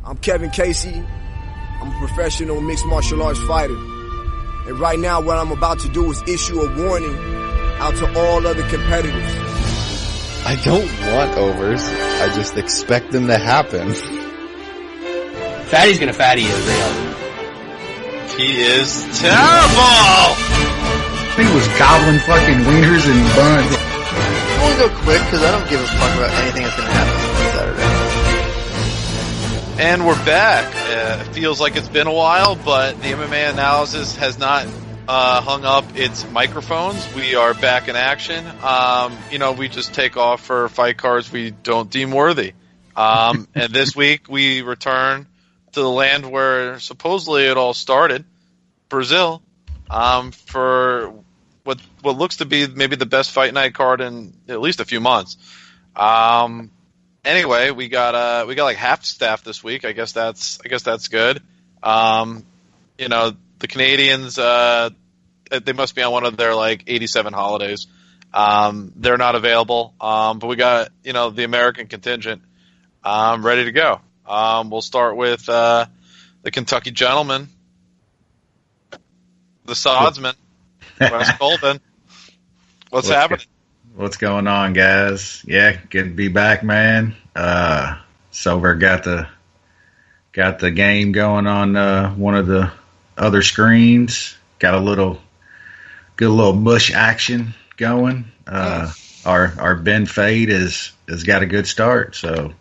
I'm Kevin Casey. I'm a professional mixed martial arts fighter. And right now what I'm about to do is issue a warning out to all other competitors. I don't want overs. I just expect them to happen. Fatty's gonna fatty is real. He is terrible! He was gobbling fucking wieners and buns. I'm gonna go quick because I don't give a fuck about anything that's gonna happen on Saturday. And we're back. It feels like it's been a while, but the MMA Analysis has not hung up its microphones. We are back in action. We just take off for fight cards we don't deem worthy. And this week we return to the land where supposedly it all started, Brazil, for what looks to be maybe the best fight night card in at least a few months. Anyway, we got like half staff this week. I guess that's good. The Canadians, they must be on one of their like 87 holidays. They're not available. But we got, the American contingent, ready to go. We'll start with, the Kentucky gentleman, the Sodsman, Wes Colvin. What's happening? What's going on, guys? Yeah, good to be back, man. Silver got the game going on one of the other screens. Got a good little mush action going. Our Ben Fade has got a good start, so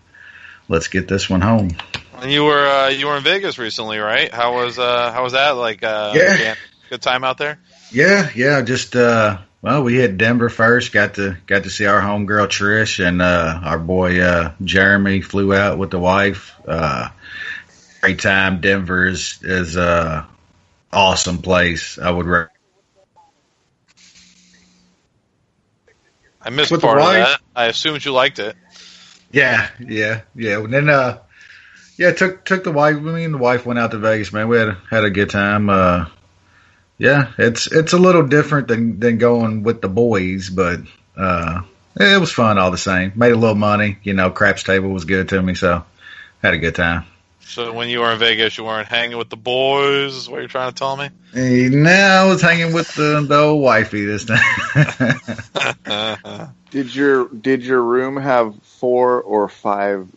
let's get this one home. And you were in Vegas recently, right? How was that? Like, good time out there? Yeah. Just we hit Denver first. Got to see our homegirl Trish and our boy Jeremy flew out with the wife. Great time. Denver is awesome place. I would. I missed part of that. I assumed you liked it. Yeah. And then took the wife. Me and the wife went out to Vegas, man. We had a good time. It's a little different than going with the boys, but it was fun all the same. Made a little money. Craps table was good to me, so had a good time. So when you were in Vegas, you weren't hanging with the boys, is what you're trying to tell me? No, I was hanging with the old wifey this time. Did your room have 4 or 5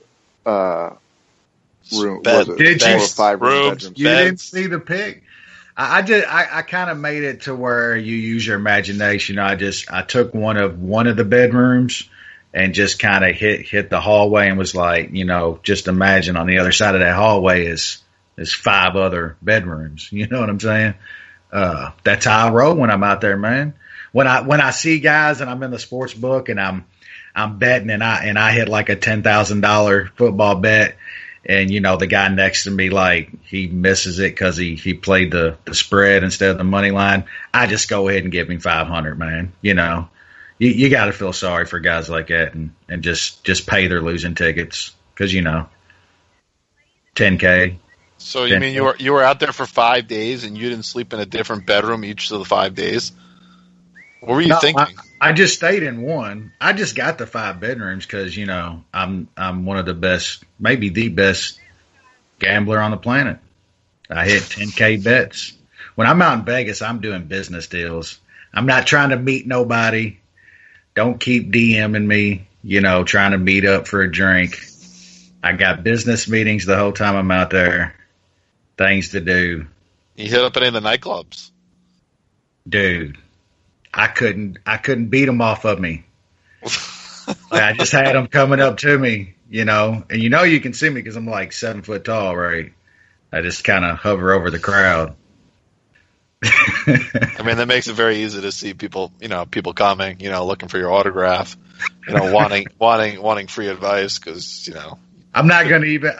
room? Bed. Did you? 4 or 5 rooms? bedrooms? You didn't see the pic? I kind of made it to where you use your imagination. I took one of the bedrooms and just kind of hit the hallway and was like, just imagine on the other side of that hallway is 5 other bedrooms. You know what I'm saying? That's how I roll when I'm out there, man. When I see guys and I'm in the sports book and I'm betting and I hit like a $10,000 football bet. And, the guy next to me, like, he misses it because he played the spread instead of the money line. I just go ahead and give him 500, man. You got to feel sorry for guys like that and just pay their losing tickets because, $10K. So you mean you were out there for 5 days and you didn't sleep in a different bedroom each of the 5 days? What were you thinking? I just stayed in one. I just got the 5 bedrooms because I'm one of the best, maybe the best gambler on the planet. I hit 10K bets. When I'm out in Vegas, I'm doing business deals. I'm not trying to meet nobody. Don't keep DMing me. Trying to meet up for a drink. I got business meetings the whole time I'm out there. Things to do. You hit up any of the nightclubs, dude. I couldn't beat them off of me. I just had them coming up to me, and you can see me because I'm like 7 foot tall, right? I just kind of hover over the crowd. I mean, that makes it very easy to see people, people coming, looking for your autograph, wanting free advice because, I'm not even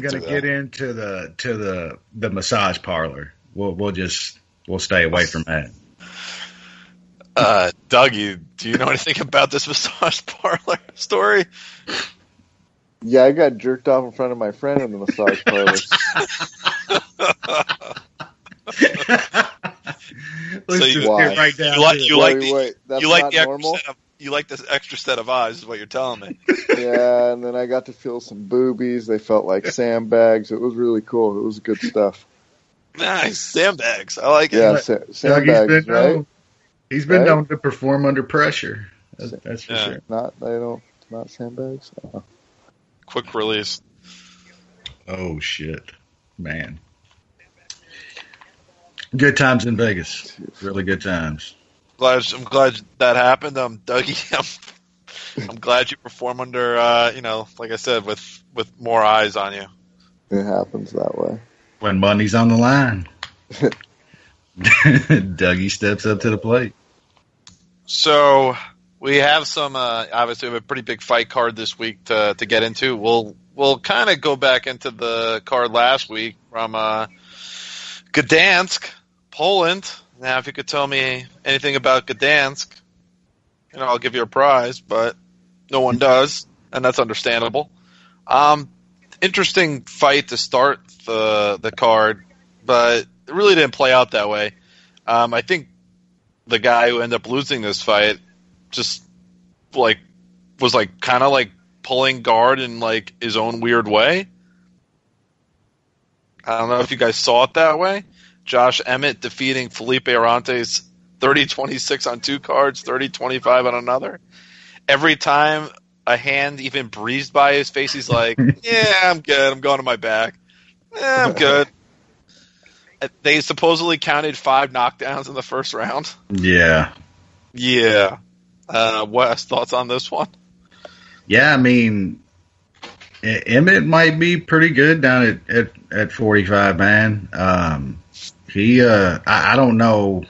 going to get into the massage parlor. We'll stay away from that. Doug, do you know anything about this massage parlor story? Yeah, I got jerked off in front of my friend in the massage parlor. Let's just get right down. You like the extra normal? setup. You like this extra set of eyes, is what you're telling me. Yeah, and then I got to feel some boobies. They felt like sandbags. It was really cool. It was good stuff. Nice. Sandbags. I like it. Yeah, sandbags, right? He's been known to perform under pressure. That's for sure. Not sandbags. Oh. Quick release. Oh shit, man! Good times in Vegas. Really good times. I'm glad that happened. Dougie, I'm glad you perform under, like I said, with more eyes on you. It happens that way. When money's on the line, Dougie steps up to the plate. So we have some, obviously, we have a pretty big fight card this week to get into. We'll kind of go back into the card last week from Gdansk, Poland. Now, if you could tell me anything about Gdansk, I'll give you a prize, but no one does, and that's understandable. Interesting fight to start the card, but it really didn't play out that way. I think the guy who ended up losing this fight just was kind of pulling guard in his own weird way. I don't know if you guys saw it that way. Josh Emmett defeating Felipe Arantes 30-26 on two cards, 30-25 on another. Every time a hand even breezed by his face, he's like, yeah, I'm good. I'm going to my back. Yeah, I'm good. They supposedly counted 5 knockdowns in the first round. Yeah. Yeah. Wes, thoughts on this one? Yeah, I mean, Emmett might be pretty good down at 45, man. I don't know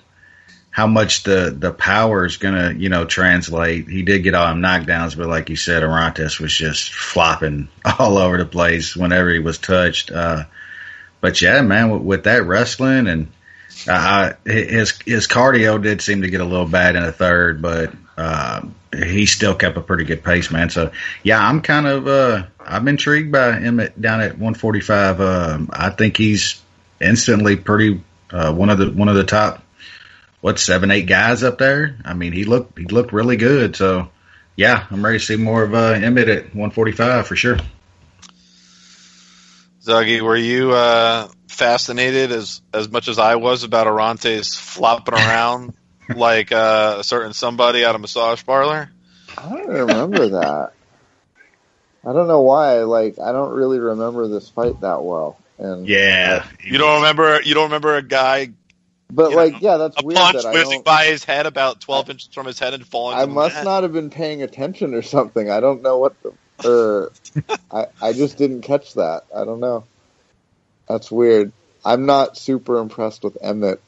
how much the power is gonna, translate. He did get all them knockdowns, but like you said, Arantes was just flopping all over the place whenever he was touched. But yeah, man, with that wrestling and his cardio did seem to get a little bad in the third, but he still kept a pretty good pace, man. So yeah, I'm kind of I'm intrigued by him down at 145. I think he's instantly pretty one of the top 7-8 guys up there. I mean, he looked really good. So yeah, I'm ready to see more of Emmett at 145 for sure. Dougie, were you fascinated as much as I was about Arantes flopping around like a certain somebody at a massage parlor? I don't remember that. I don't know why. I don't really remember this fight that well. And yeah, you don't remember a guy. But that's a weird. punch That whizzing by his head about 12 inches from his head and falling. I must not have been paying attention or something. I don't know what I just didn't catch that. I don't know. That's weird. I'm not super impressed with Emmett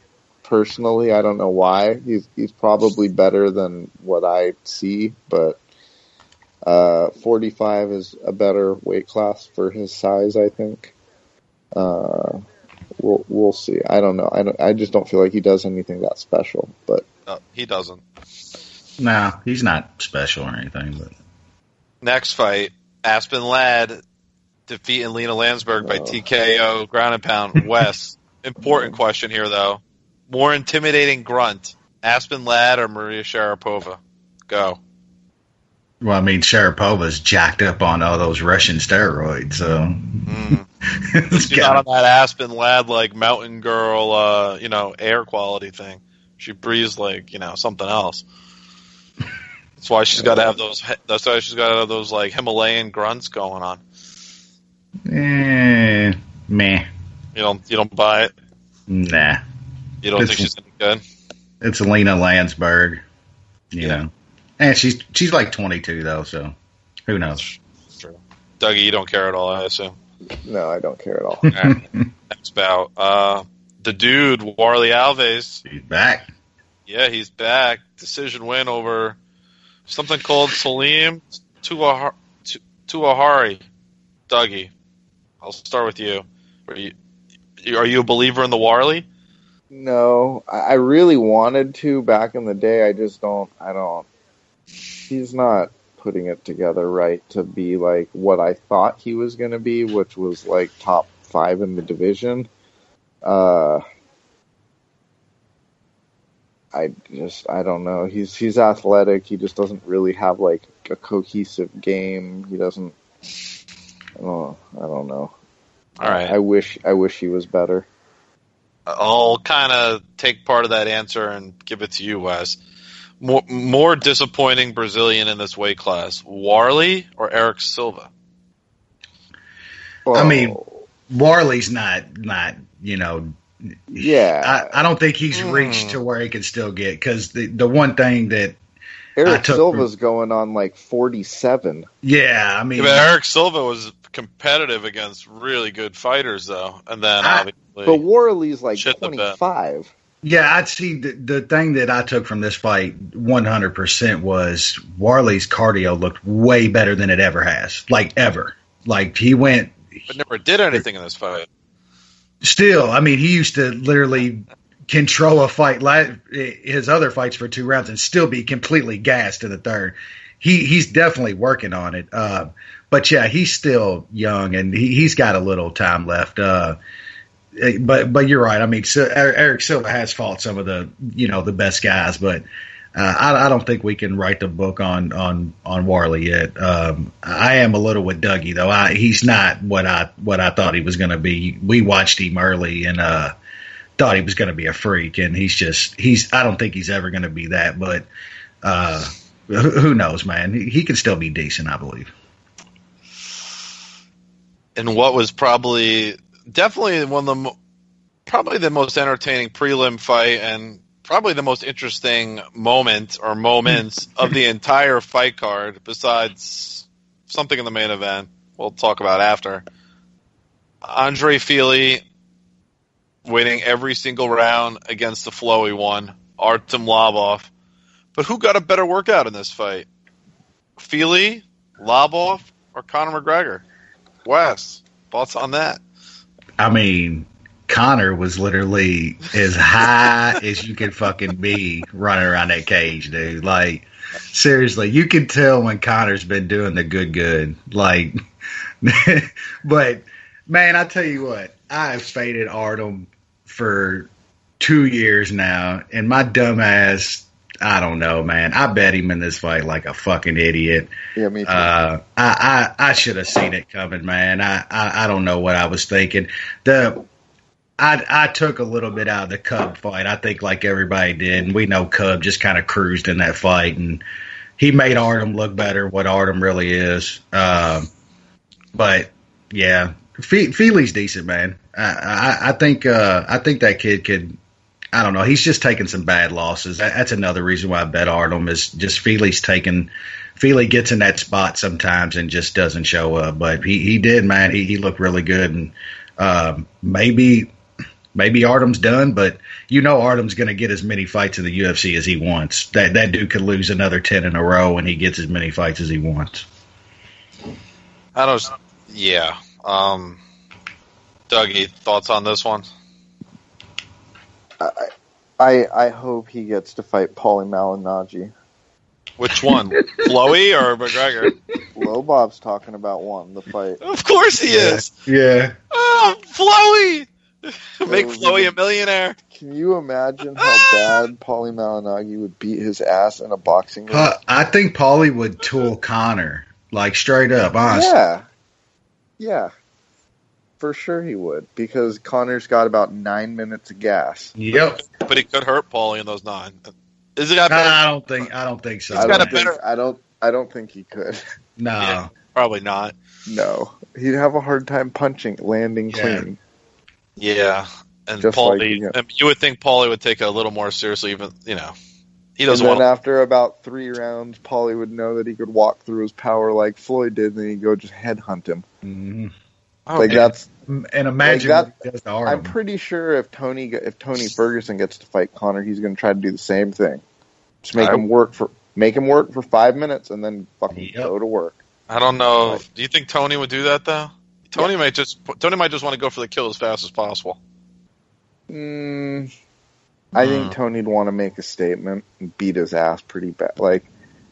personally. I don't know why. He's probably better than what I see, but 45 is a better weight class for his size, I think. We'll see. I don't know. I just don't feel like he does anything that special. But he doesn't. No, he's not special or anything. But next fight, Aspen Ladd defeating Lina Landsberg by TKO, ground and pound. Wes, important question here though. More intimidating grunt, Aspen Ladd or Maria Sharapova? Go. Well, I mean, Sharapova's jacked up on all those Russian steroids, so. She's not on that Aspen Ladd mountain girl, air quality thing. She breathes something else. That's why she's got to have those. That's why she's got to have those Himalayan grunts going on. Meh. You don't buy it? Nah. You don't think she's any good? It's Lina Landsberg, you know. And she's 22 though, so who knows? True. Dougie, you don't care at all, I assume. No, I don't care at all. Right. Next bout. The dude, Warley Alves. He's back. Yeah, he's back. Decision win over something called Salim Tuahari. Dougie, I'll start with you. Are you a believer in the Warley? No, I really wanted to back in the day. I just don't. He's not putting it together right to be what I thought he was going to be, which was top 5 in the division. I don't know. He's athletic. He just doesn't really have like a cohesive game. He doesn't. Oh, I don't know. All right. I wish he was better. I'll kind of take part of that answer and give it to you, Wes. More disappointing Brazilian in this weight class, Warley or Eric Silva? I mean, Warley's not Yeah. I don't think he's reached to where he can still get, because the one thing that Eric Silva's going on like 47. Yeah, I mean, but Eric Silva was competitive against really good fighters, though, and then obviously. But Warley's like 25. Yeah, I'd see the thing that I took from this fight 100% was Warley's cardio looked way better than it ever has, like ever. Like he went, but never did anything in this fight. Still, I mean, he used to literally control a fight, his other fights for 2 rounds, and still be completely gassed in the third. He's definitely working on it. But yeah, he's still young and he's got a little time left. But you're right. I mean, Eric Silva has fought some of the best guys, but I don't think we can write the book on Warley yet. I am a little with Dougie though. He's not what I thought he was going to be. We watched him early and thought he was going to be a freak, and I don't think he's ever going to be that. But who knows, man? He can still be decent, I believe. And what was definitely probably the most entertaining prelim fight, and probably the most interesting moments of the entire fight card, besides something in the main event we'll talk about after. Andre Fili winning every single round against the flowy one, Artem Lobov. But who got a better workout in this fight? Fili, Lobov, or Conor McGregor? Wes, thoughts on that? I mean, Conor was literally as high as you could fucking be running around that cage, dude. Like, seriously, you can tell when Conor's been doing the good. Like, but, man, I tell you what, I've faded Artem for 2 years now, and my dumb ass, I don't know, man. I bet him in this fight like a fucking idiot. Yeah, me too. I should have seen it coming, man. I don't know what I was thinking. I took a little bit out of the Cub fight, I think, like everybody did, and we know Cub just kind of cruised in that fight, and he made Artem look better, what Artem really is. But yeah, Fili's decent, man. I think that kid could. I don't know. He's just taking some bad losses. That's another reason why I bet Artem is just Fili gets in that spot sometimes and just doesn't show up. But he did, man. He looked really good, and maybe Artem's done. But Artem's going to get as many fights in the UFC as he wants. That dude could lose another 10 in a row, and he gets as many fights as he wants. Yeah. Dougie, thoughts on this one? I hope he gets to fight Paulie Malignaggi. Which one? Flowy or McGregor? Lobov's talking about the fight. Of course he is. Yeah. Oh, Flowy! Make Flowy a millionaire. Can you imagine how bad Paulie Malignaggi would beat his ass in a boxing ring? I think Paulie would tool Conor, like straight up, honestly. Yeah. For sure he would, because Conor's got about 9 minutes of gas. Yep. But he could hurt Paulie in those 9. Is it I don't think so. I don't think he could. No. Yeah, probably not. No. He'd have a hard time landing clean. Yeah. And just Paulie, you would think Paulie would take it a little more seriously, even, he doesn't want to. After about 3 rounds, Paulie would know that he could walk through his power like Floyd did, and then he'd go just headhunt him. Mm-hmm. And imagine what he does to Artem. I'm pretty sure if Tony Ferguson gets to fight Conor, he's going to try to do the same thing. Just make him work for 5 minutes and then fucking go to work. I don't know. Do you think Tony would do that though? Tony might just want to go for the kill as fast as possible. I think Tony'd want to make a statement and beat his ass pretty bad. Like,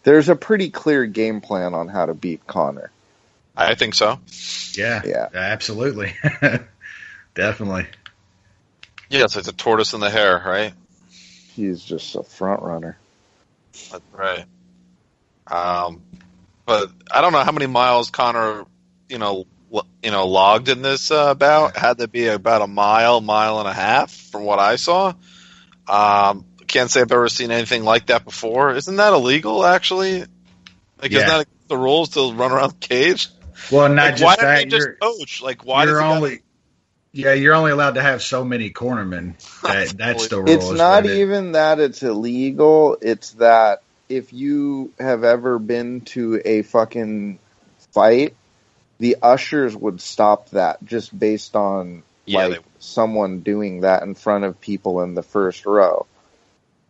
there's a pretty clear game plan on how to beat Conor. I think so. Yeah, absolutely. Definitely. Yes, it's a tortoise in the hare, right? he's just a front runner. That's right. But I don't know how many miles Connor, logged in this bout. Had to be about a mile and a half from what I saw. Can't say I've ever seen anything like that before. Isn't that illegal, actually? Like, isn't that against the rules to run around the cage? Well, not just why that. Why don't they just coach? Like, why does you're only allowed to have so many cornermen. That's the rule. It's not even that it's illegal. It's that if you have ever been to a fucking fight, the ushers would stop that just based on someone doing that in front of people in the first row.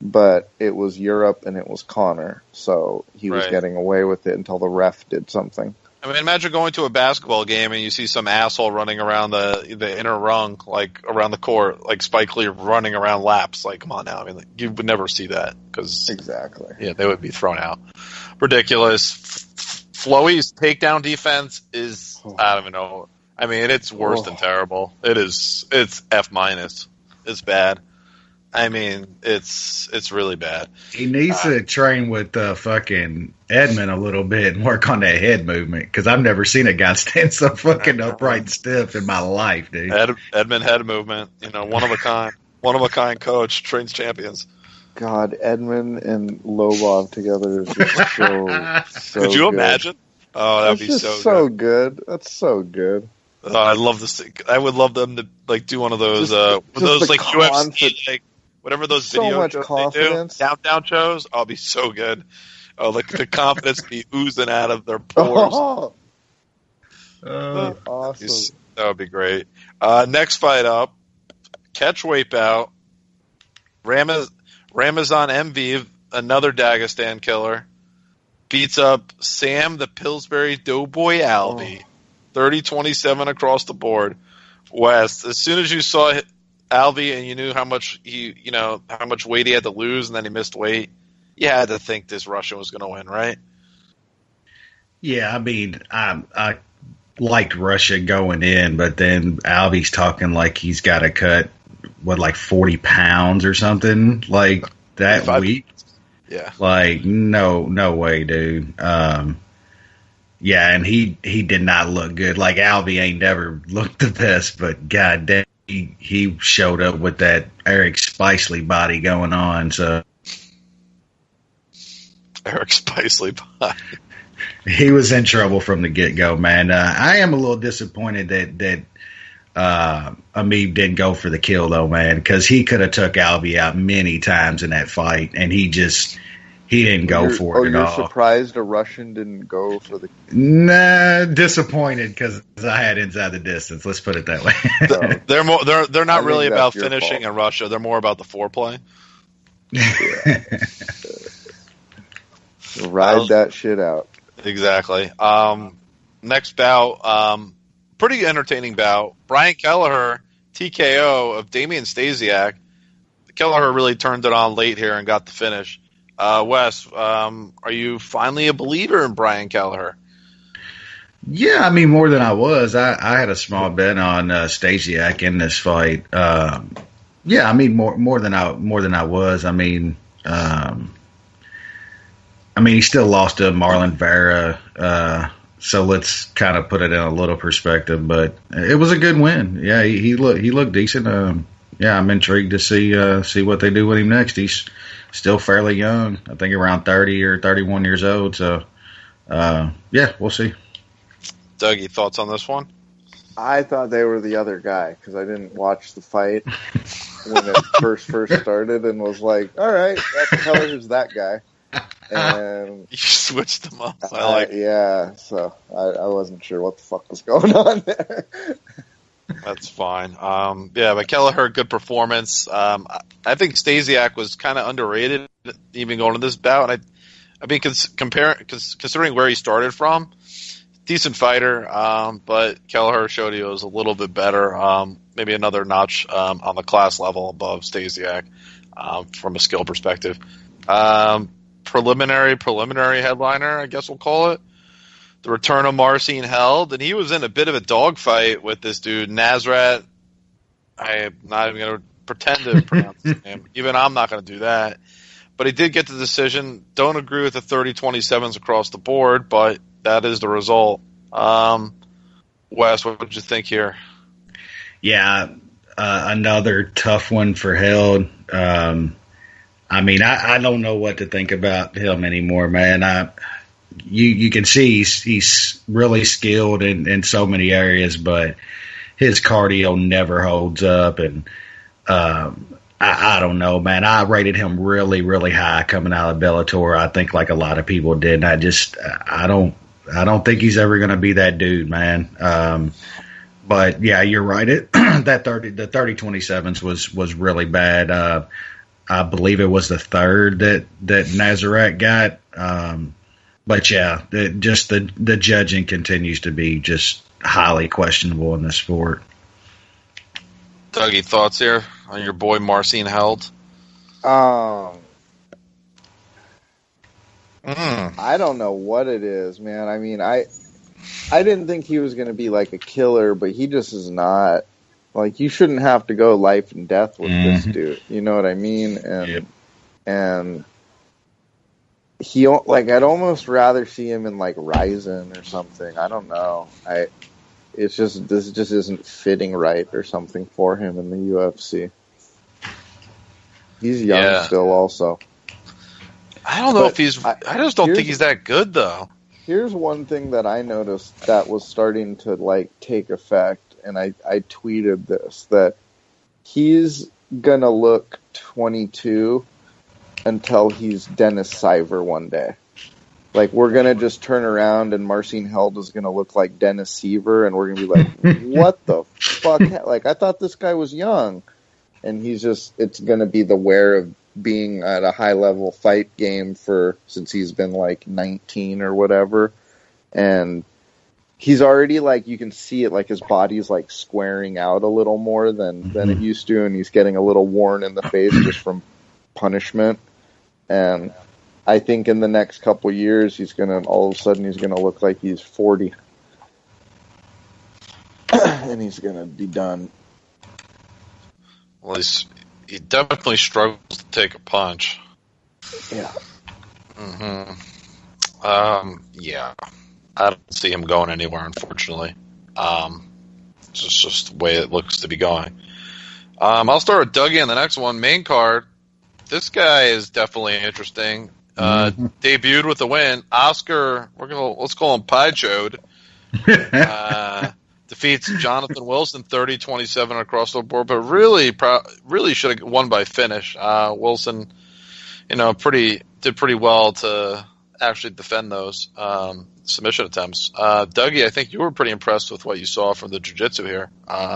But it was Europe and it was Connor, so he was getting away with it until the ref did something. I mean, imagine going to a basketball game and you see some asshole running around the inner rung, like around the court, like Spike Lee running around laps. Like, come on now. I mean, you would never see that because exactly. They would be thrown out. Ridiculous. Flowey's takedown defense is I don't even know. I mean, it's worse than terrible. It's F-. It's bad. I mean, it's really bad. He needs to train with fucking Edmund a little bit and work on that head movement because I've never seen a guy stand so fucking upright and stiff in my life, dude. Edmund head movement, one of a kind coach, trains champions. God, Edmund and Lobov together is just so Could you good. imagine? Oh, that'd be so good. That's so good. I love this. I would love them to do one of those UFC whatever those video shows confidence. They do, countdown shows. I'll be so good. Oh, the confidence be oozing out of their pores. Awesome. That would be great. Next fight up, catchweight bout. Ramazan MV, another Dagestan killer, beats up Sam the Pillsbury Doughboy Alvey. 30-27 across the board. West, as soon as you saw Alvey and you knew how much how much weight he had to lose, and then he missed weight, you had to think this Russian was going to win, right? Yeah, I mean, I liked Russia going in, but then Alvey's talking like he's got to cut, 40 pounds or something like that week? Yeah. Like, no way, dude. Yeah, and he did not look good. Like, Alvey ain't never looked the best, but goddamn, he showed up with that Eric Spicely body going on. So Eric Spicely body. He was in trouble from the get-go, man. I am a little disappointed that Amib didn't go for the kill, though, man, because he could have took Alvey out many times in that fight, and he didn't go for it at all. You're surprised a Russian didn't go for the... Nah, disappointed because I had inside the distance. Let's put it that way. So, they're not really about finishing in Russia. They're more about the foreplay. Ride that shit out. Exactly. Next bout, pretty entertaining bout. Brian Kelleher, TKO of Damien Stasiak. Kelleher really turned it on late here and got the finish. Wes, are you finally a believer in Brian Kelleher? Yeah, I mean, more than I was. I had a small bet on Stasiak in this fight. Yeah, I mean, more than I was. I mean, he still lost to Marlon Vera. So let's kind of put it in a little perspective. But it was a good win. Yeah, he looked decent. Yeah, I'm intrigued to see what they do with him next. He's still fairly young. I think around 30 or 31 years old. So, yeah, we'll see. Dougie, thoughts on this one? I thought they were the other guy because I didn't watch the fight when it first started and was like, all right, Kelleher's that guy. And you switched them up. Yeah, so I wasn't sure what the fuck was going on there. That's fine. Yeah, but Kelleher, good performance. I think Stasiak was kind of underrated, even going to this bout. I mean, considering where he started from, decent fighter. But Kelleher showed he was a little bit better. Maybe another notch on the class level above Stasiak from a skill perspective. Preliminary headliner, I guess we'll call it. The return of Marcin Held, and he was in a bit of a dogfight with this dude, Nasrat. I'm not even going to pretend to pronounce his name. Even I'm not going to do that. But he did get the decision. Don't agree with the 30-27s across the board, but that is the result. Wes, what did you think here? Yeah, another tough one for Held. I mean, I don't know what to think about him anymore, man. You can see he's really skilled in so many areas, but his cardio never holds up. And I don't know, man. I rated him really, really high coming out of Bellator. I think like a lot of people did. And I don't think he's ever going to be that dude, man. But yeah, you're right. The 30-27s was really bad. I believe it was the third that Nazareth got. But yeah, the judging continues to be just highly questionable in this sport. Dougie, thoughts here on your boy Marcin Held? I don't know what it is, man. I mean, I didn't think he was going to be like a killer, but he just is not. Like, you shouldn't have to go life and death with this dude. You know what I mean? And he, like, I'd almost rather see him in like Ryzen or something. I don't know. This just isn't fitting right or something for him in the UFC. He's young still, also. I don't know if he's. I just don't think he's that good, though. Here's one thing that I noticed that was starting to like take effect, and I tweeted this, that he's gonna look 22 until he's Dennis Siver one day. Like, we're gonna just turn around and Marcin Held is gonna look like Dennis Siver, and we're gonna be like, what the fuck? Like, I thought this guy was young, and it's gonna be the wear of being at a high level fight game since he's been like 19 or whatever. And he's already, like, you can see it, like his body's like squaring out a little more than it used to, and he's getting a little worn in the face just from punishment. And I think in the next couple years all of a sudden he's gonna look like he's 40 and he's gonna be done. Well, he definitely struggles to take a punch. Yeah. Yeah. I don't see him going anywhere, unfortunately. It's just the way it looks to be going. I'll start with Dougie on the next one. Main card. This guy is definitely interesting. Debuted with a win. Oscar, let's call him Pie Chode. Defeats Jonathan Wilson 30-27 across the board, but really should have won by finish. Wilson, did pretty well to actually defend those submission attempts. Dougie, I think you were pretty impressed with what you saw from the jiu-jitsu here.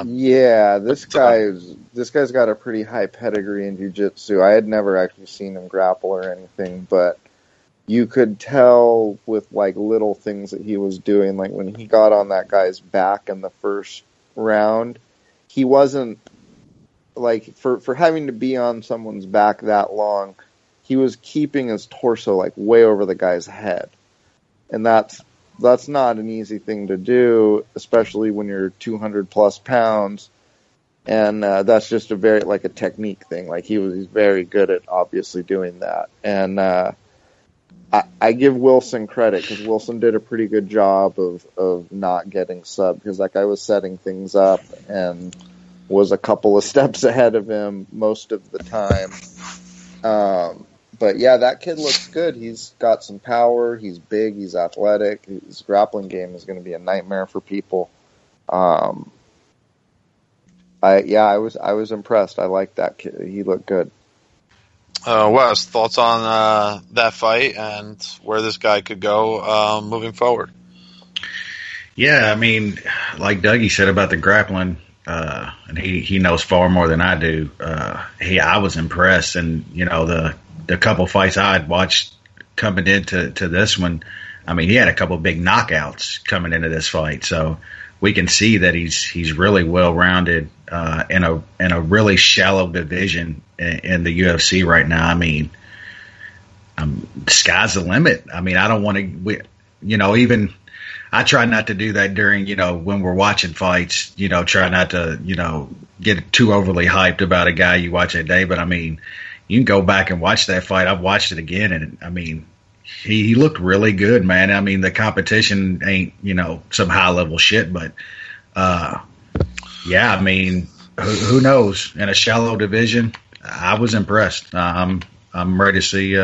Yeah, this guy's got a pretty high pedigree in jiu-jitsu. I had never actually seen him grapple or anything, but you could tell with like little things that he was doing. Like when he got on that guy's back in the first round, he wasn't like for having to be on someone's back that long, he was keeping his torso like way over the guy's head. And that's not an easy thing to do, especially when you're 200 plus pounds. And that's just a technique thing. Like he's very good at obviously doing that. And I give Wilson credit because Wilson did a pretty good job of not getting subbed, because that guy was setting things up and was a couple of steps ahead of him most of the time. But yeah, that kid looks good. He's got some power. He's big. He's athletic. His grappling game is going to be a nightmare for people. I was impressed. I liked that kid. He looked good. Wes, thoughts on that fight and where this guy could go moving forward? Yeah, I mean, like Dougie said about the grappling, and he knows far more than I do. I was impressed, and the couple fights I had watched coming into this one, I mean, he had a couple big knockouts coming into this fight, so we can see that he's really well rounded in a really shallow division in the UFC right now. I mean, the sky's the limit. I mean, I don't want to, even I try not to do that during, when we're watching fights, try not to, get too overly hyped about a guy you watch that day. But I mean, you can go back and watch that fight. I've watched it again, and I mean, he looked really good, man. I mean, the competition ain't, some high level shit, but, yeah, I mean, who knows? In a shallow division, I was impressed. I'm ready to see,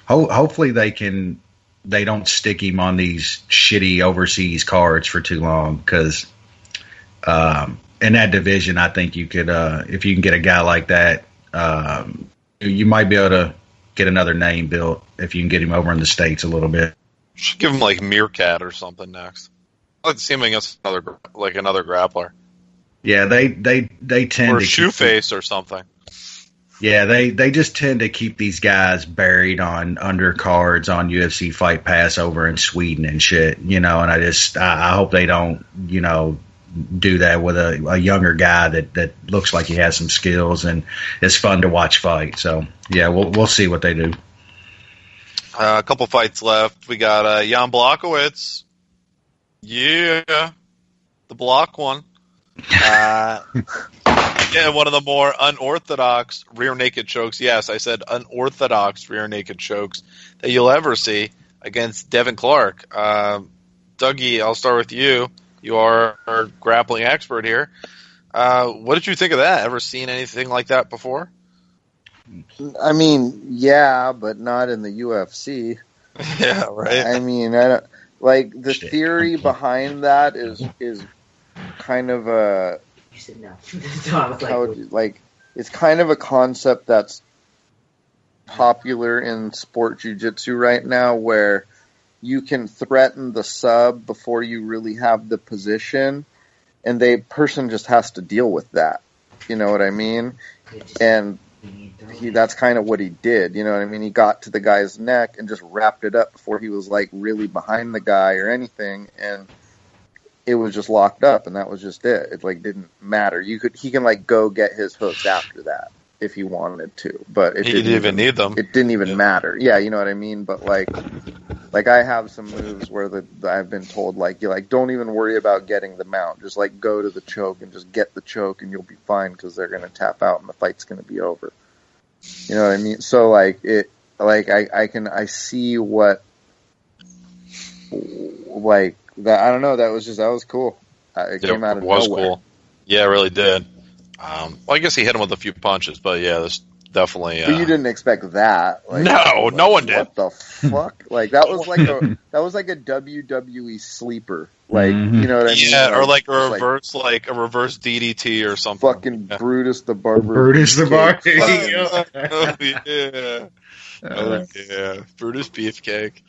hopefully they don't stick him on these shitty overseas cards for too long, because in that division, I think you could, if you can get a guy like that, you might be able to get another name built if you can get him over in the States a little bit. Should give him like Meerkat or something next. I'd like to see him against another grappler. Yeah, they tend or to Shoeface or something. Yeah, they just tend to keep these guys buried on undercards on UFC Fight Pass over in Sweden and shit, and I hope they don't, do that with a younger guy that looks like he has some skills and is fun to watch fight. So, yeah, we'll see what they do. A couple fights left. We got Jan Blachowicz. Yeah, the block one. Yeah, one of the more unorthodox rear naked chokes. Yes, I said unorthodox rear naked chokes that you'll ever see against Devin Clark. Dougie, I'll start with you. You are our grappling expert here. What did you think of that? Ever seen anything like that before? I mean, yeah, but not in the UFC. Yeah, right. I mean, I don't, like the theory behind that is kind of a it's kind of a concept that's popular in sport jiu-jitsu right now, where you can threaten the sub before you really have the position, and the person just has to deal with that. You know what I mean? And that's kind of what he did. You know what I mean? He got to the guy's neck and just wrapped it up before he was like really behind the guy or anything, and it was just locked up, and that was just it. It like didn't matter. He can like go get his hooks after that if he wanted to, but he didn't even need them. It didn't even matter. Yeah, you know what I mean? But like I have some moves where I've been told like, you like, don't even worry about getting the mount. Just like go to the choke and just get the choke and you'll be fine, because they're going to tap out and the fight's going to be over. You know what I mean? So like it, like I see what, like that. I don't know. That was cool. It came out of nowhere. Cool. Yeah, it really did. Well, I guess he hit him with a few punches, but yeah, this definitely. But you didn't expect that. Like, no one did. What the fuck? Like that was like a WWE sleeper. Like, you know what I mean? Yeah, or like a reverse, like a reverse DDT or something. Fucking Brutus the Barber. Brutus the Barber. Oh yeah, Brutus Beefcake.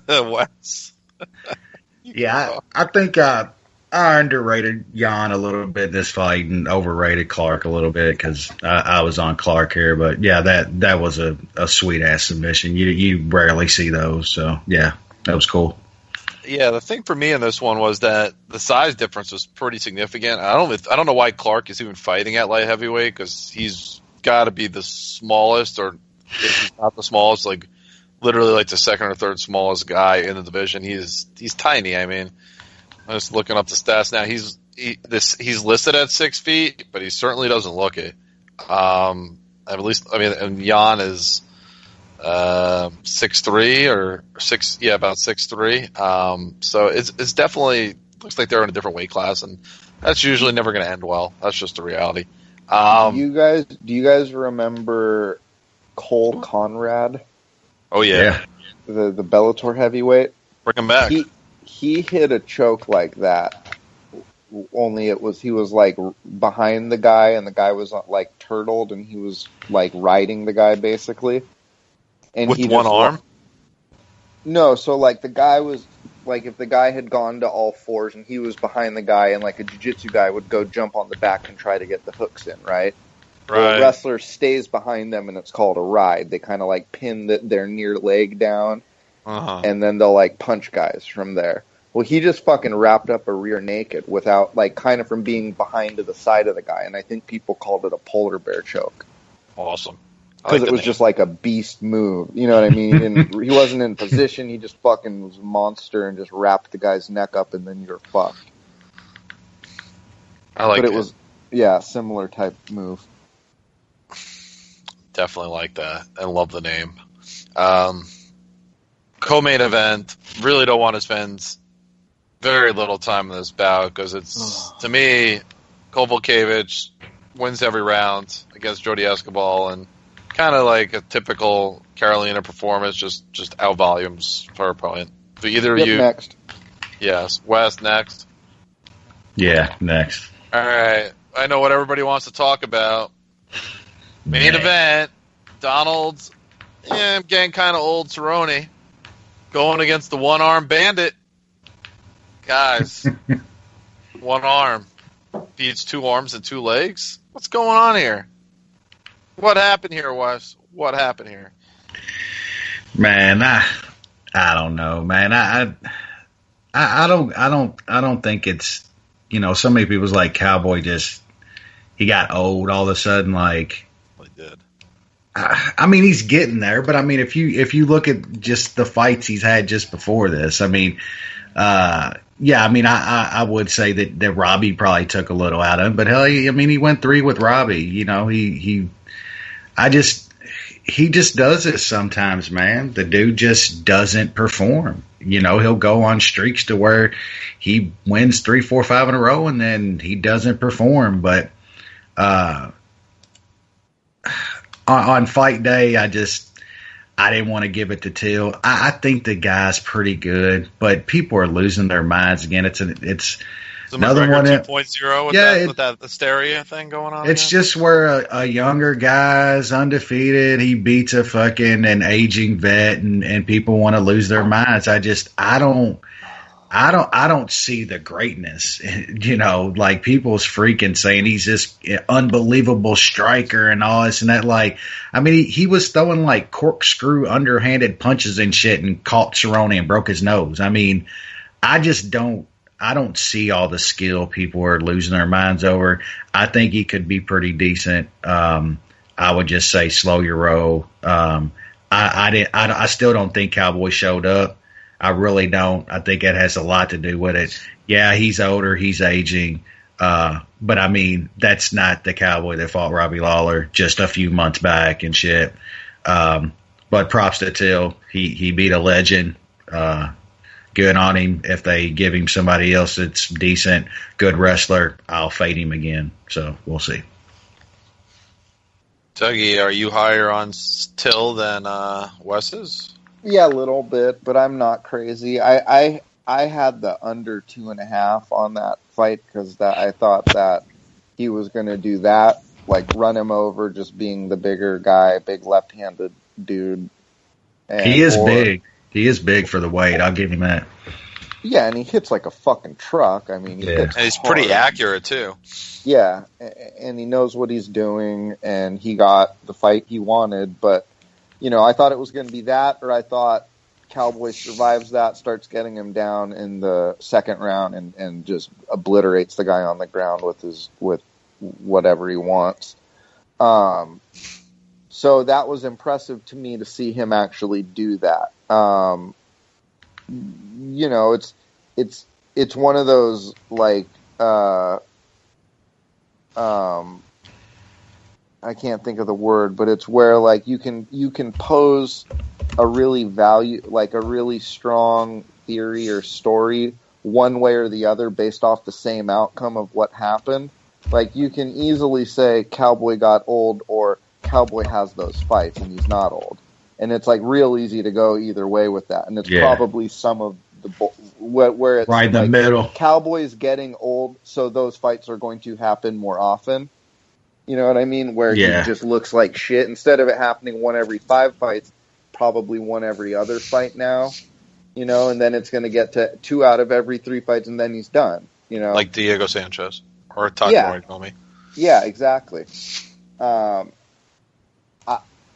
Wes. Yeah, I think I underrated Jan a little bit this fight and overrated Clark a little bit, because I was on Clark here. But yeah, that was a sweet ass submission. You rarely see those, so yeah, that was cool. Yeah, the thing for me in this one was that the size difference was pretty significant. I don't know why Clark is even fighting at light heavyweight, because he's got to be the smallest, or if he's not the smallest, like literally like the second or third smallest guy in the division. He's tiny. I mean, I'm just looking up the stats now. He's listed at 6 feet, but he certainly doesn't look it. At least, I mean, and Jan is 6'3" or 6, yeah, about 6'3". So it's definitely looks like they're in a different weight class, and that's usually never going to end well. That's just the reality. Do you guys remember Cole Conrad? Oh yeah. The Bellator heavyweight. Bring him back. He hit a choke like that. Only he was like behind the guy, and the guy was like turtled, and he was like riding the guy basically. And with one arm? No, so like the guy was like, if the guy had gone to all fours and he was behind the guy, and like a jiu-jitsu guy would go jump on the back and try to get the hooks in, right? Right. The wrestler stays behind them, and it's called a ride. They kind of like pin their near leg down, and then they'll like punch guys from there. Well, he just fucking wrapped up a rear naked without, like, kind of from being behind to the side of the guy, and I think people called it a polar bear choke. Awesome. because it was just like a beast move. You know what I mean? He wasn't in position. He just fucking was a monster and just wrapped the guy's neck up, and then you're fucked. I like it. But it was, yeah, similar type move. Definitely like that. I love the name. Co-main event. Really don't want to spend very little time in this bout because it's, to me, Kovalkiewicz wins every round against Jody Escobar, and kind of like a typical Carolina performance, just out volumes her opponent. So either of you. Next. Yes. Wes, next. Yeah, next. All right. I know what everybody wants to talk about. Main event. Donald's, I'm getting kind of old, Cerrone, going against the one-arm bandit. Guys, one arm beats two arms and two legs? What's going on here? What happened here, Wes? What happened here? Man, I don't know, man. I don't think it's, you know, so many people's like Cowboy he got old all of a sudden, like. He did. I mean, he's getting there, but I mean, if you look at just the fights he's had just before this, I mean, yeah, I mean, I would say that Robbie probably took a little out of him, but hell, I mean, he went 3 with Robbie. You know, he just does this sometimes, man. The dude just doesn't perform. You know, he'll go on streaks to where he wins 3, 4, 5 in a row, and then he doesn't perform. But on fight day, I didn't want to give it to Till. I think the guy's pretty good, but people are losing their minds again. It's another one 2.0 with that hysteria thing going on. It's just where a younger guy's undefeated. He beats an aging vet, and people want to lose their minds. I don't see the greatness, you know, like people's freaking saying he's this unbelievable striker and all this and that. Like, I mean, he was throwing like corkscrew underhanded punches and shit and caught Cerrone and broke his nose. I mean, I don't see all the skill people are losing their minds over. I think he could be pretty decent. I would just say slow your roll. I still don't think Cowboy showed up. I really don't. I think it has a lot to do with it. Yeah, he's older, he's aging, but I mean, that's not the Cowboy that fought Robbie Lawler just a few months back and shit. But props to Till. He beat a legend. Good on him. If they give him somebody else that's decent, good wrestler, I'll fade him again. So we'll see. Dougie, are you higher on Till than Wes's? Yeah, a little bit, but I'm not crazy. I had the under 2.5 on that fight because I thought that he was going to do that, like run him over, just being the bigger guy, big left-handed dude. He is big. He is big for the weight. I'll give him that. Yeah, and he hits like a fucking truck. I mean, and he's pretty accurate too. Yeah, and he knows what he's doing, and he got the fight he wanted, but. You know, I thought it was going to be that, or I thought Cowboy survives that, starts getting him down in the second round, and just obliterates the guy on the ground with whatever he wants. So that was impressive to me to see him actually do that. You know, it's one of those like I can't think of the word, but it's where like you can pose a really strong theory or story one way or the other based off the same outcome of what happened. Like you can easily say Cowboy got old or Cowboy has those fights and he's not old. And it's like real easy to go either way with that. And it's probably some of the where it's right in the middle. Cowboy's getting old, so those fights are going to happen more often. You know what I mean? Where he just looks like shit. Instead of it happening 1 every 5 fights, probably 1 every other fight now. You know, and then it's going to get to 2 out of every 3 fights, and then he's done. You know, like Diego Sanchez or Todd Colby. Yeah, exactly.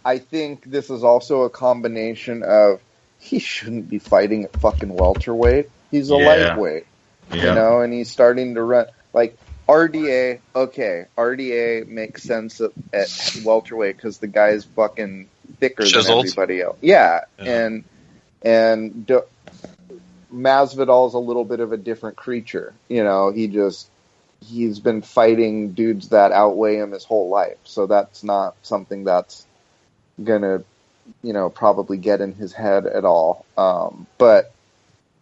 I think this is also a combination of he shouldn't be fighting at fucking welterweight. He's a lightweight. Yeah. You know, and he's starting to run like. RDA, okay. RDA makes sense at welterweight because the guy's fucking thicker than everybody else. Yeah. And Masvidal's a little bit of a different creature. You know, he's been fighting dudes that outweigh him his whole life. So that's not something that's gonna, you know, probably get in his head at all. But,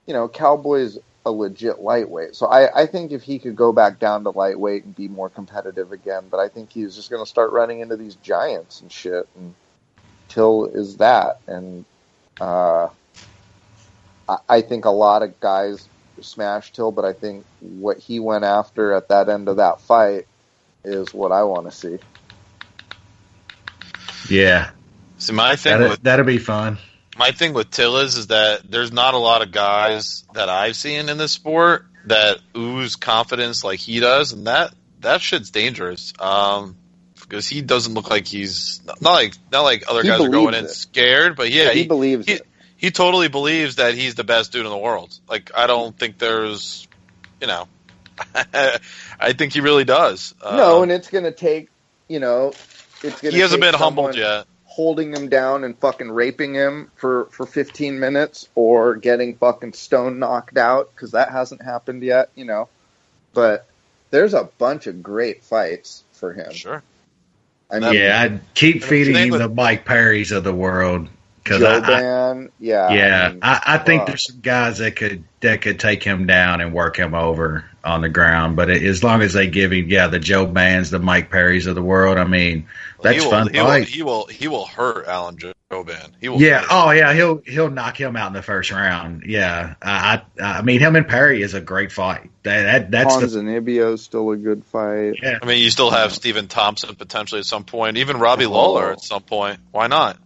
you know, Cowboy's a legit lightweight. So I think if he could go back down to lightweight and be more competitive again, but I think he's just going to start running into these giants and shit. And Till is that. And I think a lot of guys smash Till, but I think what he went after at that end of that fight is what I want to see. Yeah. So my thing that'll be fun. My thing with Till is that there's not a lot of guys that I've seen in this sport that ooze confidence like he does, and that shit's dangerous. Because he doesn't look like he's not like other guys are going in scared, but yeah, he believes it. He totally believes that he's the best dude in the world. Like, I don't think there's, you know, I think he really does. No, and it's going to take, you know, he hasn't been humbled yet. Holding him down and fucking raping him for 15 minutes or getting fucking stone knocked out, because that hasn't happened yet, you know. But there's a bunch of great fights for him. Sure. I'd keep feeding him the Mike Perrys of the world. Joban, I think there's some guys that could take him down and work him over on the ground. But as long as they give him, the Joe Bans, the Mike Perrys of the world, I mean, that's fun. He will hurt Alan Joban. He will. Yeah. Oh yeah. He'll knock him out in the first round. Yeah. I mean, him and Perry is a great fight. That's Ponzinibbio's still a good fight. Yeah. I mean, you still have Stephen Thompson potentially at some point, even Robbie Lawler at some point. Why not?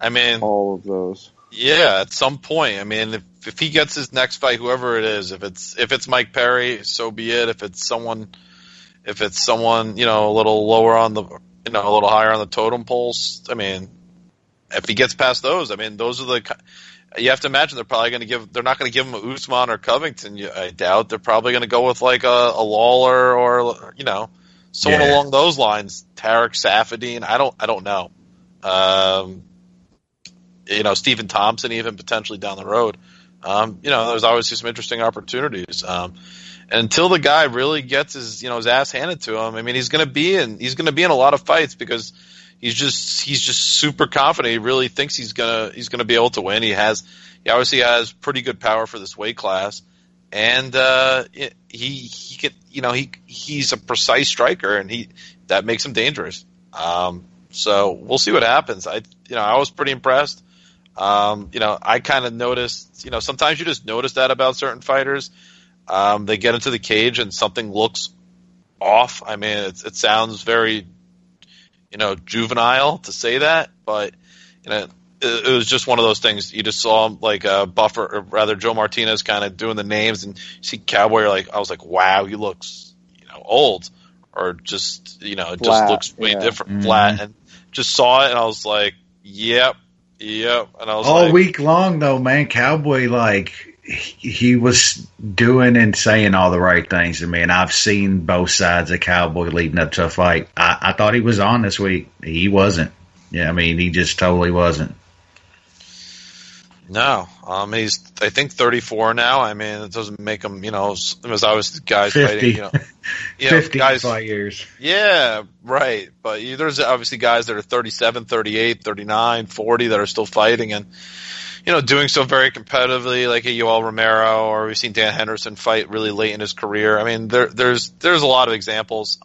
I mean, all of those. Yeah, at some point. I mean, if he gets his next fight, whoever it is, if it's Mike Perry, so be it. If it's someone, you know, a little lower on the, you know, a little higher on the totem poles. I mean, if he gets past those, I mean, those are the. You have to imagine they're probably going to give. They're not going to give him a Usman or Covington. I doubt they're probably going to go with like a Lawler or, you know, someone along those lines. Tarek Safadine. I don't know. You know, Stephen Thompson even potentially down the road. You know, there's obviously some interesting opportunities. And until the guy really gets his ass handed to him, I mean, he's going to be in a lot of fights because he's just super confident. He really thinks he's going to be able to win. He obviously has pretty good power for this weight class, and he can, you know, he's a precise striker, and that makes him dangerous. So we'll see what happens. I was pretty impressed. You know, I kind of noticed, you know, sometimes you just notice that about certain fighters. They get into the cage and something looks off. I mean, it sounds very, you know, juvenile to say that, but, you know, it was just one of those things. You just saw him like Buffer, or rather Joe Martinez kind of doing the names, and you see Cowboy, I was like, wow, he looks, you know, old, or just, you know, it just looks way different, flat, and just saw it, and I was like, yep. And I was all week long though, man, Cowboy, like, he was doing and saying all the right things to me, and I've seen both sides of Cowboy leading up to a fight. I thought he was on this week. He wasn't. Yeah, I mean, he just totally wasn't. No, he's, I think, 34 now. I mean, it doesn't make him, you know, there's obviously guys 50. fighting, you know, 50 guys, 5 years. Yeah, right. But there's obviously guys that are 37, 38, 39, 40 that are still fighting and, you know, doing so very competitively, like a Yoel Romero, or we've seen Dan Henderson fight really late in his career. I mean, there's a lot of examples.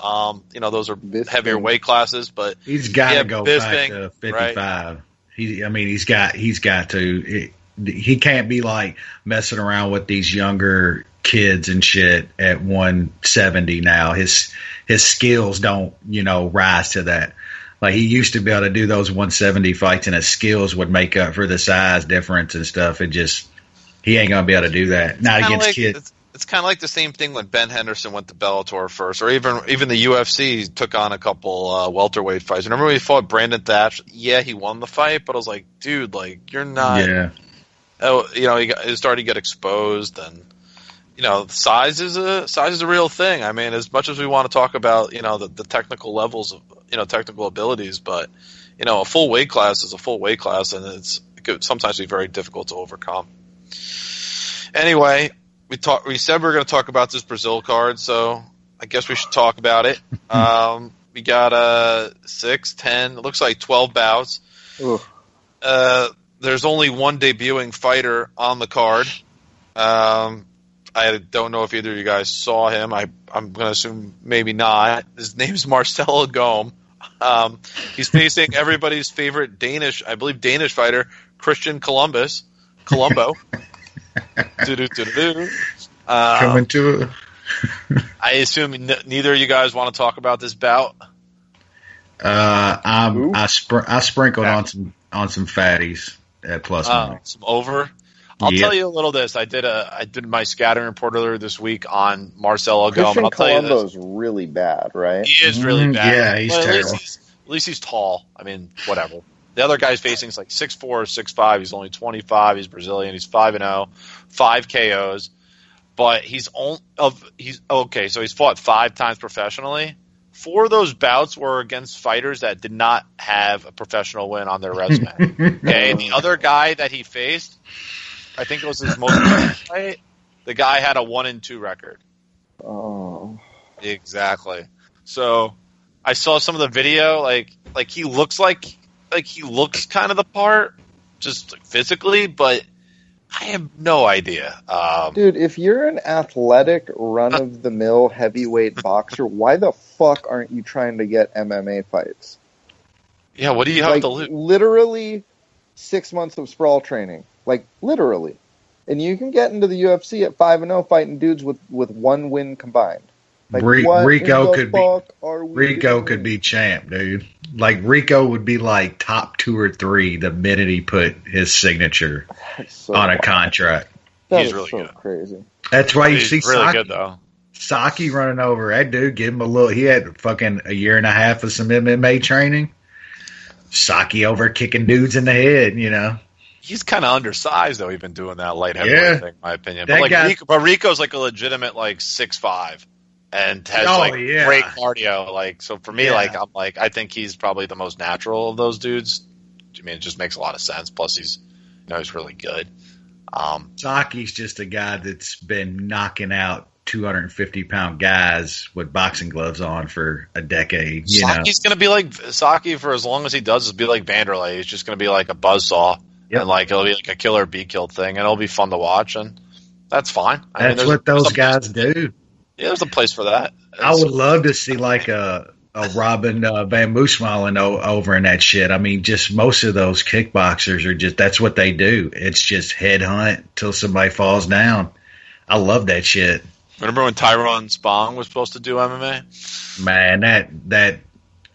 You know, those are heavier weight classes, but he's got to go back to 55. Right? He's got to. He can't be like messing around with these younger kids and shit at 170 now. His skills don't, you know, rise to that. Like, he used to be able to do those 170 fights, and his skills would make up for the size difference and stuff. He ain't gonna be able to do that. Not against kids. It's kind of like the same thing when Ben Henderson went to Bellator first, or even the UFC took on a couple welterweight fights. Remember when he fought Brandon Thatch? Yeah, he won the fight, but I was like, dude, like, you're not. Yeah. Oh, you know, he started to get exposed, and size is a real thing. I mean, as much as we want to talk about, the technical levels of, technical abilities, but, a full weight class is a full weight class, and it could sometimes be very difficult to overcome. Anyway, we said we were going to talk about this Brazil card, so I guess we should talk about it. We got 6, 10, it looks like 12 bouts. There's only one debuting fighter on the card. I don't know if either of you guys saw him. I'm going to assume maybe not. His name's Marcelo Gome. He's facing everybody's favorite Danish fighter, Christian Colombo. Coming to it. I assume neither of you guys want to talk about this bout. I sprinkled on some fatties at plus money. Some over. I'll tell you a little this. I did my scouting report earlier this week on Marcelo Gome. Christian I'll tell you this. Colombo's really bad, right? He is really bad. Yeah, he's terrible. At least he's tall. I mean, whatever. The other guy's facing is like 6'4", 6'5". He's only 25. He's Brazilian. He's 5-0, 5 KOs. But he's okay. So he's fought 5 times professionally. 4 of those bouts were against fighters that did not have a professional win on their resume. Okay, the other guy that he faced, I think it was his most recent fight. The guy had a 1-2 record. Oh, exactly. So I saw some of the video. Like he looks he looks kind of the part, just physically, but I have no idea. Dude, if you're an athletic, run-of-the-mill heavyweight boxer, why the fuck aren't you trying to get MMA fights? Yeah, what do you have to lose? Literally 6 months of sprawl training. Like, literally. And you can get into the UFC at 5-0 fighting dudes with 1 win combined. Like, Rico could be champ, dude. Like, Rico would be like top 2 or 3 the minute he put his signature on a contract. He's really so good. Crazy. That's why you see really Saki, good though. Saki running over that dude. Give him a little. He had fucking a year and a half of some MMA training. Saki over kicking dudes in the head, He's kind of undersized though. He's been doing that light heavyweight thing, in my opinion. But Rico's like a legitimate 6'5". And has great cardio. So for me, I think he's probably the most natural of those dudes. I mean, it just makes a lot of sense. Plus, he's really good. Saki's just a guy that's been knocking out 250-pound guys with boxing gloves on for a decade. Saki's going to be like Saki for as long as he does. Is be like Vanderlei. He's just going to be like a buzzsaw, and it'll be like a kill or be killed thing, and it'll be fun to watch, and that's fine. That's what those guys do. Yeah, there's a place for that. I would love to see like a Robin Van Moosmalen over in that shit. I mean, just most of those kickboxers are that's what they do. It's just head hunt till somebody falls down. I love that shit. Remember when Tyrone Spong was supposed to do MMA? Man, I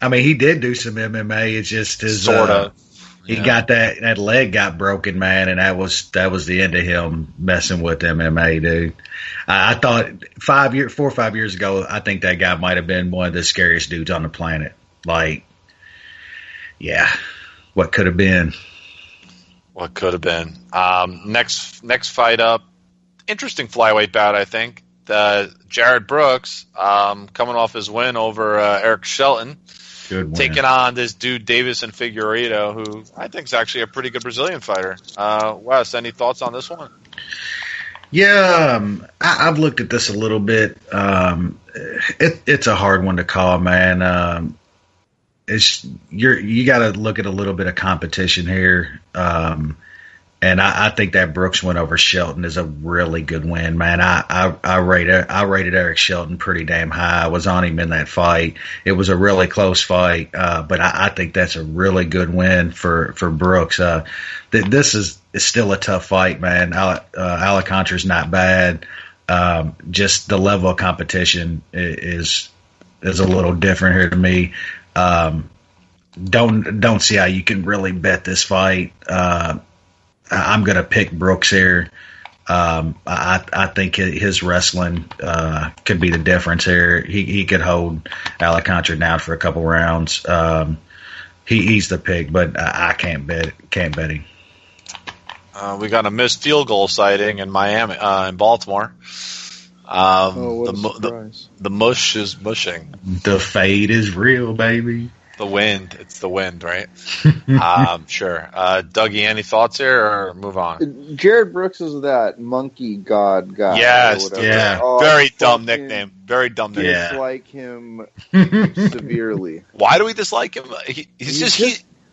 mean, he did do some MMA. It's just his sort of. He got that leg got broken, man, and that was the end of him messing with MMA, dude. I thought 4 or 5 years ago, I think that guy might have been one of the scariest dudes on the planet. Like, yeah, what could have been? What could have been? Next fight up, interesting flyweight bout, I think. Garrett Brooks, coming off his win over Eric Shelton. Taking on this dude, Davison Figueiredo, who I think is actually a pretty good Brazilian fighter. Wes, any thoughts on this one? Yeah, I've looked at this a little bit. It's a hard one to call, man. You got to look at a little bit of competition here. And I think that Brooks win over Shelton is a really good win, man. I rated Eric Shelton pretty damn high. I was on him in that fight. It was a really close fight, but I think that's a really good win for Brooks. This is still a tough fight, man. Alcantara's not bad. Just the level of competition is a little different here to me. Don't see how you can really bet this fight. I'm going to pick Brooks here. I think his wrestling could be the difference here. He could hold Alcantara down for a couple rounds. He's the pick, but I can't bet him. We got a missed field goal sighting in Miami, in Baltimore. What a surprise. The mush is mushing. The fade is real, baby. The wind. It's the wind, right? Sure. Dougie, any thoughts here or move on? Garrett Brooks is that monkey god guy. Yes. Yeah. Oh, Very dumb nickname. Very dumb nickname. Yeah. Dislike him severely. Why do we dislike him? He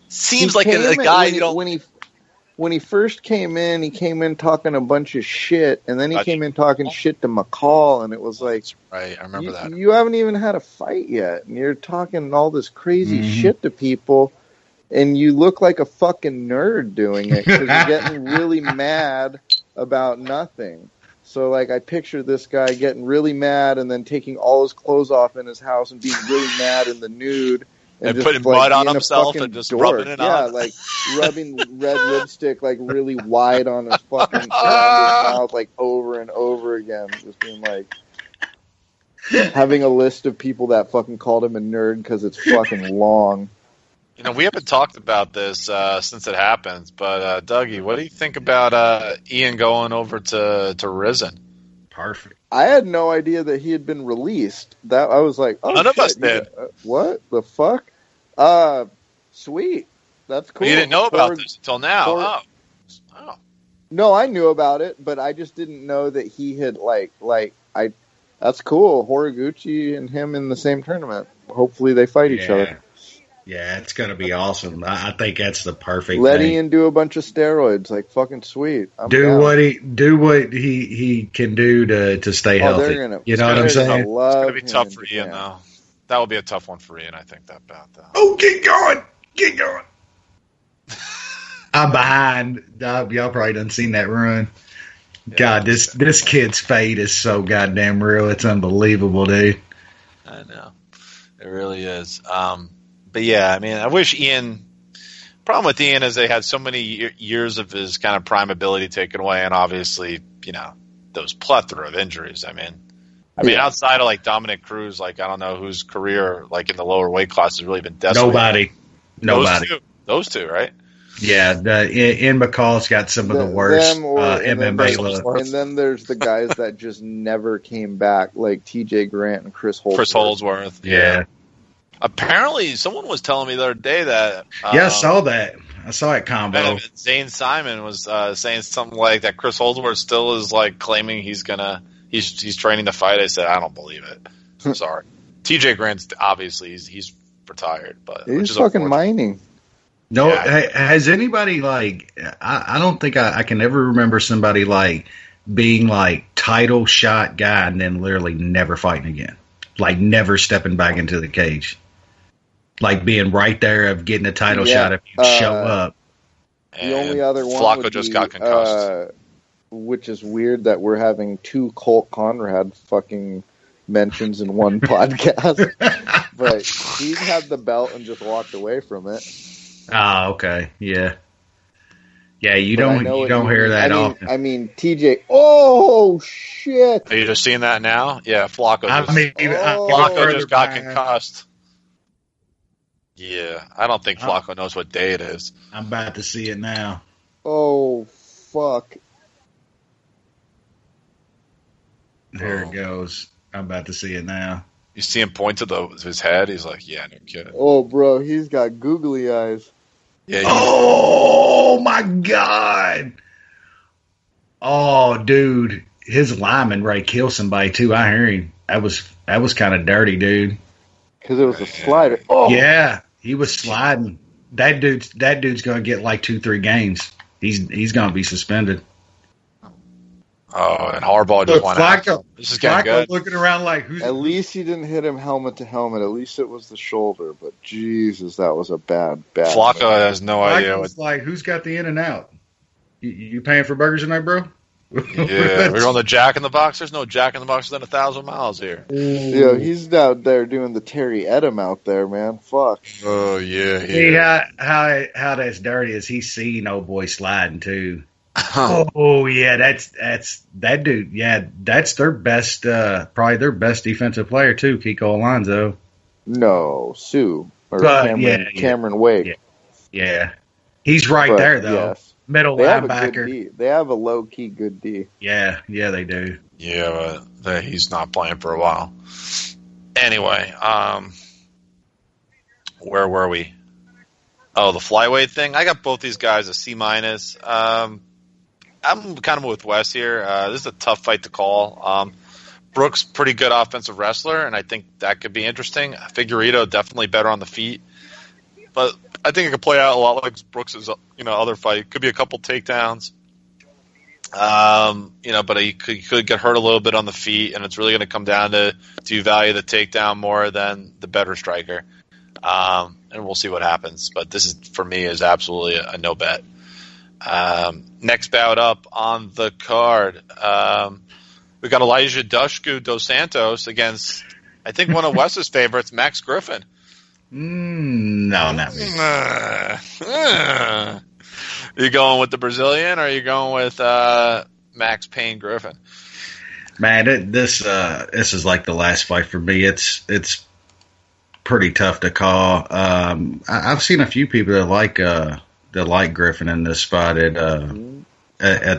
seems like a guy you don't. When he first came in talking a bunch of shit, and then he came in talking shit to McCall, and it was like, right, I remember that. You haven't even had a fight yet, and you're talking all this crazy shit to people, and you look like a fucking nerd doing it, because you're getting really mad about nothing. So, like, I picture this guy getting really mad, and then taking all his clothes off in his house, and being really mad in the nude, and just, putting mud on himself and just rubbing it on. Yeah, like rubbing red lipstick like really wide on his fucking mouth like over and over again. Just being like having a list of people that fucking called him a nerd because it's fucking long. You know, we haven't talked about this since it happened, but Dougie, what do you think about Ian going over to Risen? Perfect. I had no idea that he had been released. That I was like, oh, none of us did. What the fuck? Sweet. That's cool. Well, you didn't know about this until now. Oh. No, I knew about it, but I just didn't know that he had that's cool. Horiguchi and him in the same tournament. Hopefully they fight each other. Yeah, it's gonna be awesome. I think that's the perfect Let thing. Ian do a bunch of steroids, like fucking sweet. Do what he can do to stay healthy. You know what I'm saying? It's gonna be tough for Ian though. That will be a tough one for Ian, I think, that bout though. Oh, get going. I'm behind. Y'all probably done seen that run. Yeah, God, this kid's fate is so goddamn real. It's unbelievable, dude. I know. It really is. But yeah, I mean, I wish Ian. Problem with Ian is they had so many years of his kind of prime ability taken away, and obviously, you know, those plethora of injuries. I mean, outside of like Dominic Cruz, like I don't know whose career like in the lower weight class has really been decimated. Nobody. Those two, right? Yeah, Ian McCall's got some of the worst MMA. And then there's the guys that just never came back, like T.J. Grant and Chris Holdsworth. Yeah. Apparently, someone was telling me the other day that. I saw that. I saw it combo. Zane Simon was saying something like that. Chris Holdsworth still is like claiming he's training to fight. I said I don't believe it. I'm sorry. T.J. Grant's obviously he's retired, but he's fucking mining. No, has anybody like? I don't think I can ever remember somebody like being like title shot guy and then literally never fighting again, like never stepping back into the cage. Like being right there of getting a title shot if you show up. The only other one Flacco just got concussed. Which is weird that we're having two Colt Conrad fucking mentions in one podcast. But he had the belt and just walked away from it. Oh, okay. Yeah. Yeah, you don't hear that often. I mean, TJ. Oh shit! Are you just seeing that now? Yeah, Flacco. Flacco just got concussed. Yeah, I don't think Flacco knows what day it is. I'm about to see it now. Oh fuck! There it goes. I'm about to see it now. You see him point to his head. He's like, "Yeah, no kidding." Oh, bro, he's got googly eyes. Yeah. Oh my god! Oh, dude, his lineman Ray killed somebody too. I hear him. That was kind of dirty, dude. Because it was a slider. Oh yeah, he was sliding. That dude's gonna get like 2-3 games. He's gonna be suspended. Oh, and Harbaugh just went out. This is getting good. Looking around like who's. At least he didn't hit him helmet to helmet. At least it was the shoulder. But Jesus, that was a bad. Flacco has no idea. It's like who's got the in and out? You paying for burgers tonight, bro? Yeah, we're on the Jack in the Box. There's no Jack in the Box within 1,000 miles here. Yeah, he's out there doing the Terry Edom out there, man. Fuck. Oh yeah. See how that's dirty is he seen old boy sliding too. Oh yeah, that's that dude. Yeah, that's their best, probably their best defensive player too, Kiko Alonso. No, Sue or Cameron Wake. Yeah, he's right there though. Yes. Middle They have a linebacker. good D. They have a low key good D. Yeah, they do. Yeah, but he's not playing for a while. Anyway, where were we? Oh, the flyweight thing. I got both these guys a C-. I'm kind of with Wes here. This is a tough fight to call. Brooks, pretty good offensive wrestler, and I think that could be interesting. Figueiredo, definitely better on the feet. But I think it could play out a lot like Brooks' other fight. It could be a couple takedowns. But he could get hurt a little bit on the feet, and it's really going to come down to do you value the takedown more than the better striker? And we'll see what happens. But this is, for me, is absolutely a no bet. Next bout up on the card. We got Elijah Dushku dos Santos against, I think, one of Wes's favorites, Max Griffin. No, not me. You going with the Brazilian, or are you going with Max Payne Griffin? Man, this is like the last fight for me. It's pretty tough to call. I've seen a few people that like Griffin in this spot at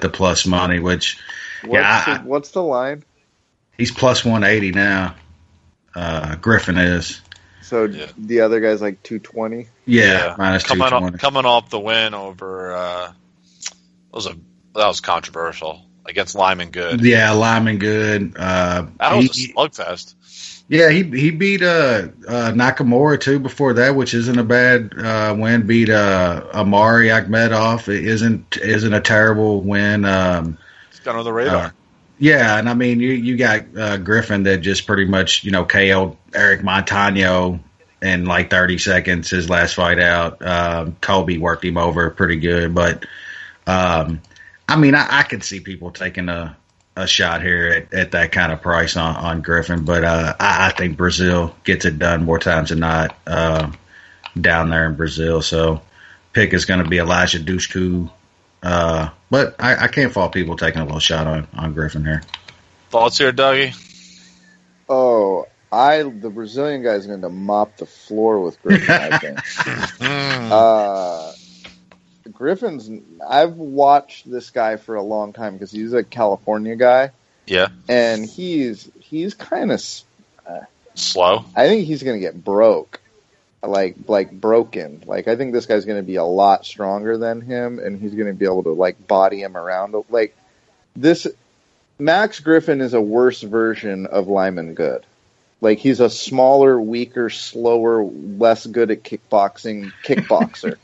the plus money, which What's the line? He's plus 180 now. Griffin is. So the other guy's like 220. Yeah, minus 220. Coming off the win over that was controversial against Lyman Good. Yeah, Lyman Good. That was a slugfest. Yeah, he beat Nakamura too before that, which isn't a bad win. Beat Amari Akhmedov. It isn't a terrible win. It's gone on the radar. Yeah, and I mean you got Griffin that just pretty much KO'd Eric Montano in like 30 seconds his last fight out. Colby worked him over pretty good, but I mean I could see people taking a shot here at that kind of price on Griffin, but I think Brazil gets it done more times than not down there in Brazil. So pick is going to be Elijah Dushku. But I can't fault people taking a little shot on Griffin here. Thoughts here, Dougie? Oh, the Brazilian guy's going to mop the floor with Griffin, I think. Griffin's, I've watched this guy for a long time because he's a California guy. Yeah. And he's kind of slow. I think he's going to get broken. Like I think this guy's going to be a lot stronger than him, and he's going to be able to like body him around. Like this, Max Griffin is a worse version of Lyman Good. Like he's a smaller, weaker, slower, less good at kickboxer.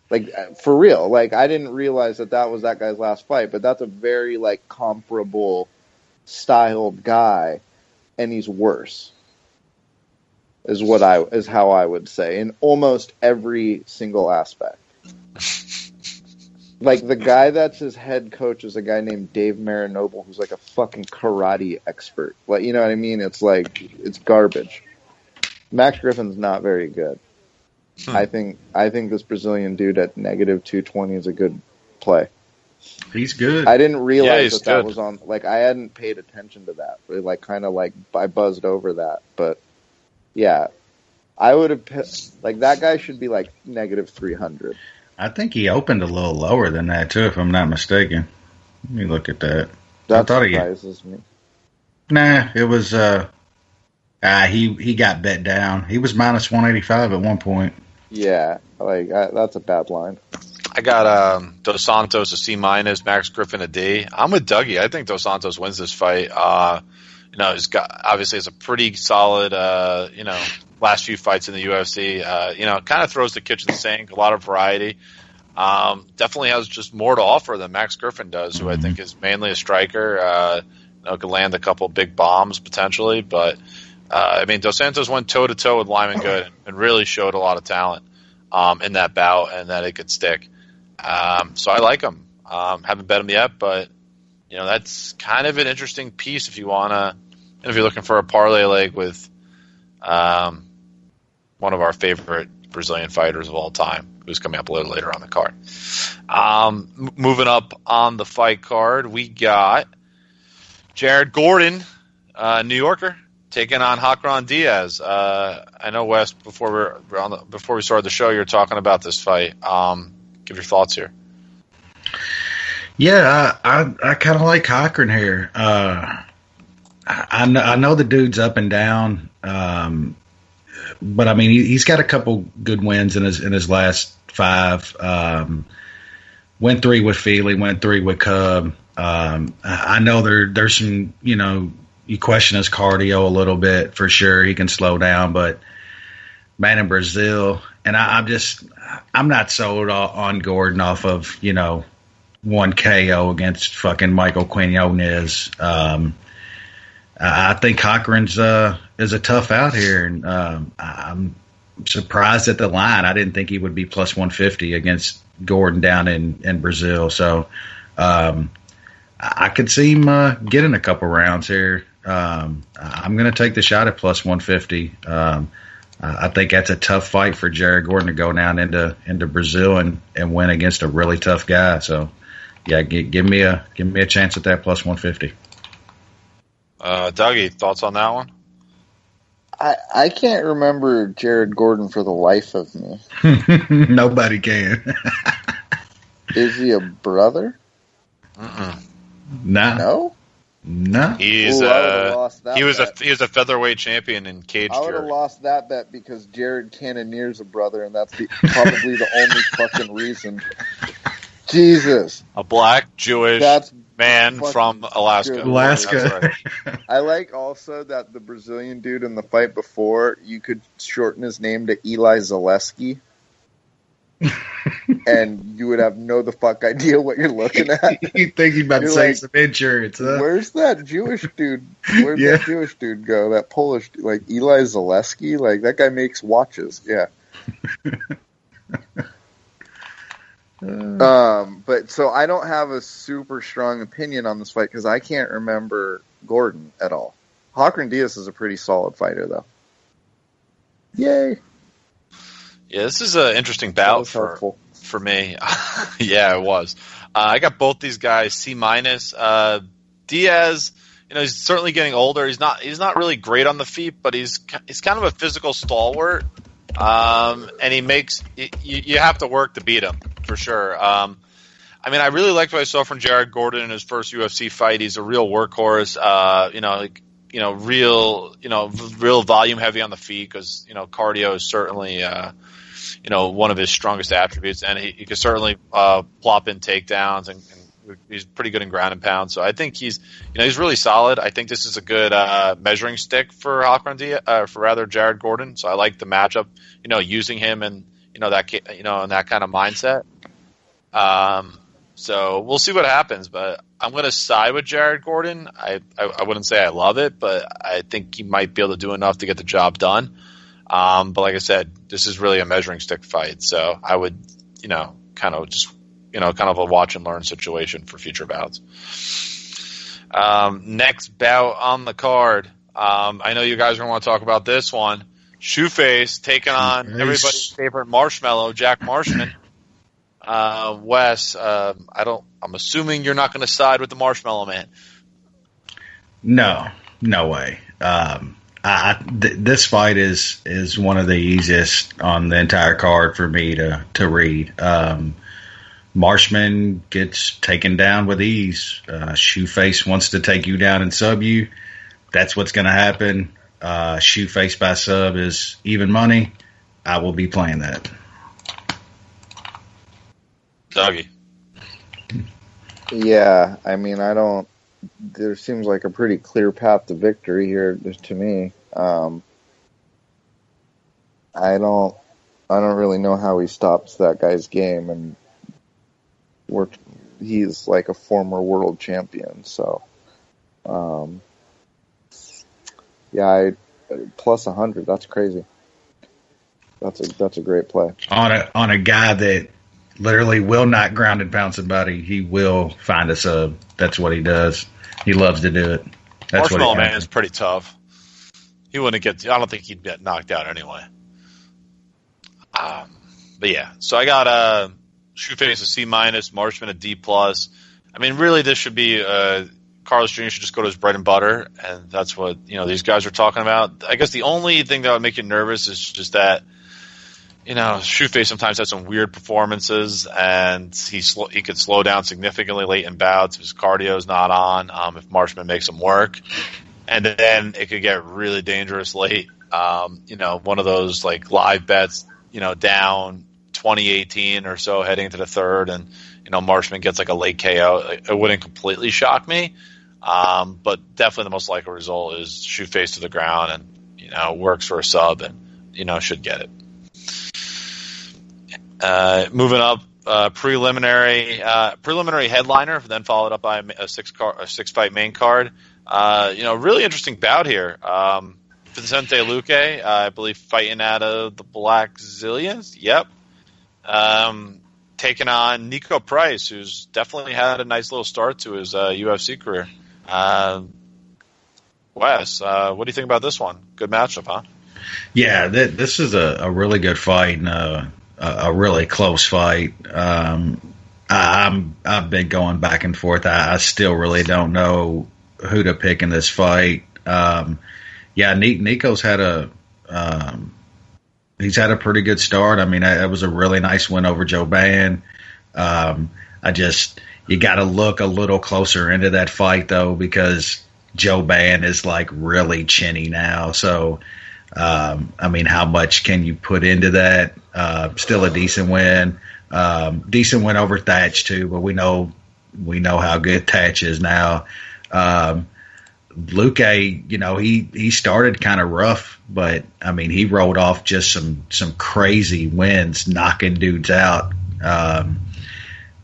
Like for real. Like I didn't realize that was that guy's last fight, but that's a very like comparable styled guy, and he's worse. Is how I would say in almost every single aspect. Like the guy that's his head coach is a guy named Dave Marinoble, who's like a fucking karate expert. Like, you know what I mean? It's like it's garbage. Max Griffin's not very good. I think this Brazilian dude at negative 220 is a good play. He's good. I didn't realize that good. was on. Like I hadn't paid attention to that. Like kind of like I buzzed over that, but. Yeah, I would have like that guy should be like negative 300. I think he opened a little lower than that too, if I'm not mistaken. Let me look at that. That surprises me. Nah, it was he got bet down. He was minus 185 at one point. Yeah, like that's a bad line. I got Dos Santos a C-, Max Griffin a D. I'm with Dougie. I think Dos Santos wins this fight. He's got obviously has a pretty solid, last few fights in the UFC. Kind of throws the kitchen sink, a lot of variety. Definitely has just more to offer than Max Griffin does, who I think is mainly a striker. Could land a couple big bombs potentially, but Dos Santos went toe to toe with Lyman Good and really showed a lot of talent in that bout, and that it could stick. So I like him. Haven't bet him yet, but that's kind of an interesting piece if you wanna. And if you're looking for a parlay leg with one of our favorite Brazilian fighters of all time, who's coming up a little later on the card. Moving up on the fight card, we got Jared Gordon, New Yorker, taking on Hakran Diaz. I know, Wes, before we started the show, you were talking about this fight. Give your thoughts here. Yeah, I kind of like Cochran here. I know the dude's up and down, but I mean he's got a couple good wins in his last 5. Went 3 with Feely, went 3 with Cub. I know there's some, you question his cardio a little bit for sure. He can slow down, but man, in Brazil, and I'm not sold on Gordon off of one KO against fucking Michael Quinones. I think Cochran's is a tough out here, and I'm surprised at the line. I didn't think he would be plus 150 against Gordon down in Brazil. So I could see him getting a couple rounds here. I'm going to take the shot at plus 150. I think that's a tough fight for Jared Gordon to go down into Brazil and win against a really tough guy. So yeah, give me a chance at that plus 150. Dougie, thoughts on that one? I can't remember Jared Gordon for the life of me. Nobody can. Is he a brother? Nah. No. No. He was a featherweight champion in cage I would have jury. lost that bet because Jared Cannonier's a brother, and that's probably the only fucking reason. Jesus. A black Jewish man from Alaska. Good. Alaska. That's right. I like also that the Brazilian dude in the fight before, you could shorten his name to Eli Zaleski. And you would have no the fuck idea what you're looking at. You think he's about to say some insurance, huh? Where's that Jewish dude? Where'd that Jewish dude go? That Polish dude, like Eli Zaleski? Like, that guy makes watches. Yeah. But so I don't have a super strong opinion on this fight because I can't remember Gordon at all. Cochran Diaz is a pretty solid fighter, though. Yay! Yeah, this is an interesting bout for me. Yeah, it was. I got both these guys C-. Diaz, he's certainly getting older. He's not really great on the feet, but he's kind of a physical stalwart. And he makes you have to work to beat him for sure. I really liked what I saw from Jared Gordon in his first UFC fight. He's a real workhorse. Real volume heavy on the feet because cardio is certainly one of his strongest attributes, and he could certainly plop in takedowns, and he's pretty good in ground and pound. So I think he's really solid. I think this is a good measuring stick for Jared Gordon. So I like the matchup. Using him and that in that kind of mindset. So we'll see what happens, but I'm going to side with Jared Gordon. I wouldn't say I love it, but I think he might be able to do enough to get the job done. But like I said, this is really a measuring stick fight, so I would, kind of a watch and learn situation for future bouts. Next bout on the card. I know you guys are going to want to talk about this one. Shoeface taking on everybody's favorite Marshmallow, Jack Marshman. Wes, I'm assuming you're not going to side with the Marshmallow Man. No way. This fight is one of the easiest on the entire card for me to read. Marshman gets taken down with ease. Shoeface wants to take you down and sub you. That's what's going to happen. Shoeface by sub is even money. I will be playing that. Dougie. Yeah, there seems like a pretty clear path to victory here to me. I don't really know how he stops that guy's game, and he's like a former world champion, so plus 100, that's crazy. That's a great play. On a guy that literally will not ground and pound somebody, he will find a sub. That's what he does. He loves to do it. That's Marshmallow Man is pretty tough. He wouldn't get. I don't think he'd get knocked out anyway. But yeah, so I got Shoeface a C-, Marshman a D+. Really, this should be Carlos Jr. should just go to his bread and butter, and that's what these guys are talking about. I guess the only thing that would make you nervous is just that Shoeface sometimes has some weird performances, and he could slow down significantly late in bouts if his cardio's not on, if Marshman makes him work. And then it could get really dangerous late. One of those like live bets, down 2018 or so heading into the third, and Marshman gets like a late KO. It wouldn't completely shock me, but definitely the most likely result is Shoeface to the ground and works for a sub and should get it. Moving up, preliminary headliner, then followed up by a six fight main card. Really interesting bout here. Vicente Luque, I believe, fighting out of the Black Zillions. Yep. Taking on Nico Price, who's definitely had a nice little start to his UFC career. Wes, what do you think about this one? Good matchup, huh? Yeah, this is a really good fight and a really close fight. I've been going back and forth. I still really don't know who to pick in this fight. Nico's had he's had a pretty good start. I mean, it was a really nice win over Joe Ban. You got to look a little closer into that fight though, because Joe Ban is like really chinny now. So, how much can you put into that? Still a decent win. Decent win over Thatch too, but we know how good Thatch is now. Luque, he started kind of rough, but he rolled off just some crazy wins, knocking dudes out.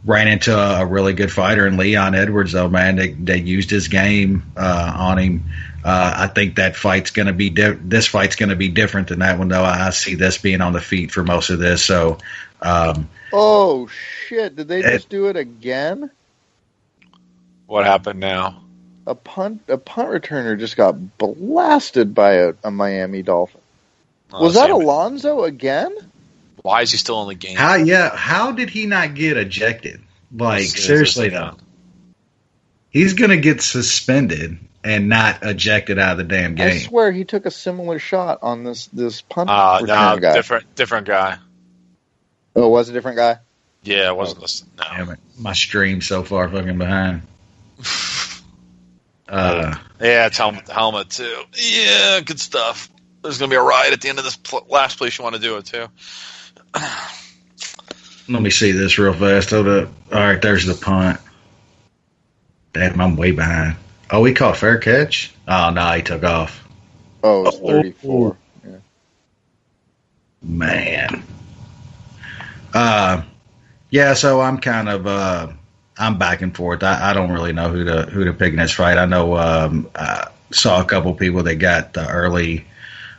Ran into a really good fighter in Leon Edwards, though, man. They used his game on him. I think that fight's going to be this fight's going to be different than that one, though. I see this being on the feet for most of this. So, oh shit! Did they just do it again? What happened now? A punt returner just got blasted by a Miami Dolphin. Was that Alonzo again? Why is he still in the game? How did he not get ejected? Seriously though. He's going to get suspended and not ejected out of the damn game. I swear he took a similar shot on this punt returner guy. Different guy. Oh, it was a different guy? Yeah, it wasn't. No. Damn it. My stream's so far fucking behind. It's helmet too. Yeah, good stuff. There's going to be a ride at the end of this last place you want to do it too. Let me see this real fast. Hold up. All right, there's the punt. Damn, I'm way behind. Oh, he caught fair catch? Oh, no, he took off. Oh, it's 34. Yeah. Man. So I'm kind of I'm back and forth. I don't really know who to pick in this fight. I know I saw a couple people that got the early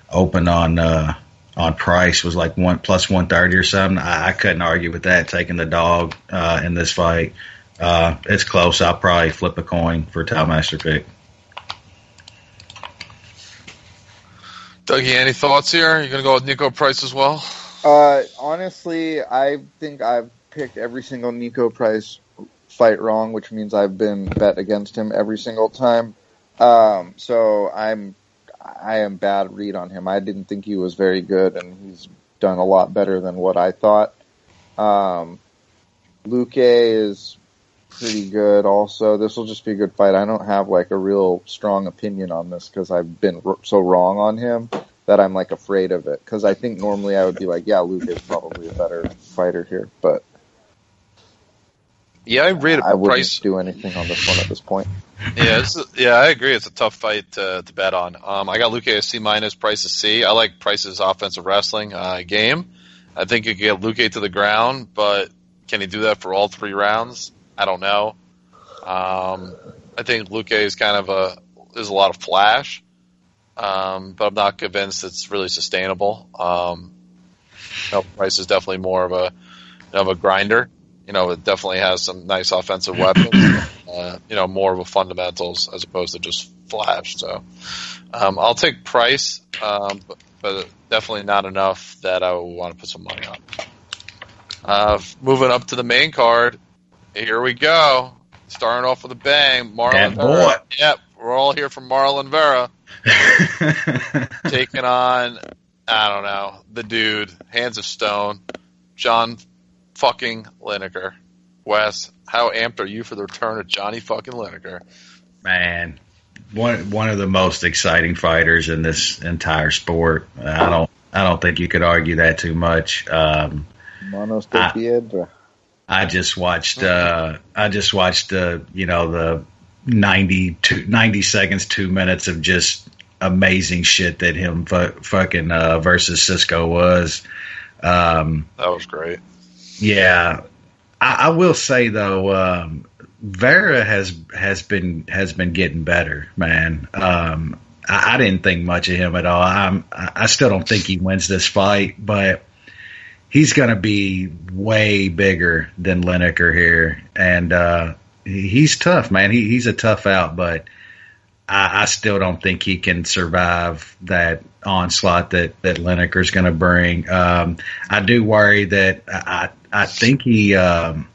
open on Price was like plus 130 or something. I couldn't argue with that, taking the dog in this fight. It's close. I'll probably flip a coin for Talmaster pick. Dougie, any thoughts here? You going to go with Nico Price as well? Honestly, I think I've picked every single Nico Price fight wrong, which means I've been bet against him every single time. So I am bad read on him. I didn't think he was very good, and he's done a lot better than what I thought. Luque is pretty good also. This will just be a good fight. I don't have like a real strong opinion on this because I've been so wrong on him that I'm like afraid of it. Because I think normally I would be like, yeah, Luque is probably a better fighter here, but yeah, I wouldn't Price do anything on this one at this point. Yeah, I agree. It's a tough fight to bet on. I got Luque a C-, Price a C. I like Price's offensive wrestling game. I think you can get Luque to the ground, but can he do that for all 3 rounds? I don't know. I think Luque is there's a lot of flash, but I'm not convinced it's really sustainable. Price is definitely more of a grinder. It definitely has some nice offensive weapons. More of a fundamentals as opposed to just flash. So I'll take Price, but definitely not enough that I would want to put some money on. Moving up to the main card, here we go. Starting off with a bang, Marlon Vera. Yep, we're all here for Marlon Vera. Taking on I don't know. The dude, Hands of Stone, John fucking Lineker. Wes, how amped are you for the return of Johnny fucking Lineker? Man, one of the most exciting fighters in this entire sport. I don't think you could argue that too much. Manos de Piedra. I just watched the 90 seconds, 2 minutes of just amazing shit that him fucking versus Cisco was. That was great. Yeah, I will say though, Vera has been getting better, man. I didn't think much of him at all. I still don't think he wins this fight, but he's going to be way bigger than Lineker here, and he's tough, man. He's a tough out, but I still don't think he can survive that onslaught that Lineker's going to bring. I do worry that I think Lineker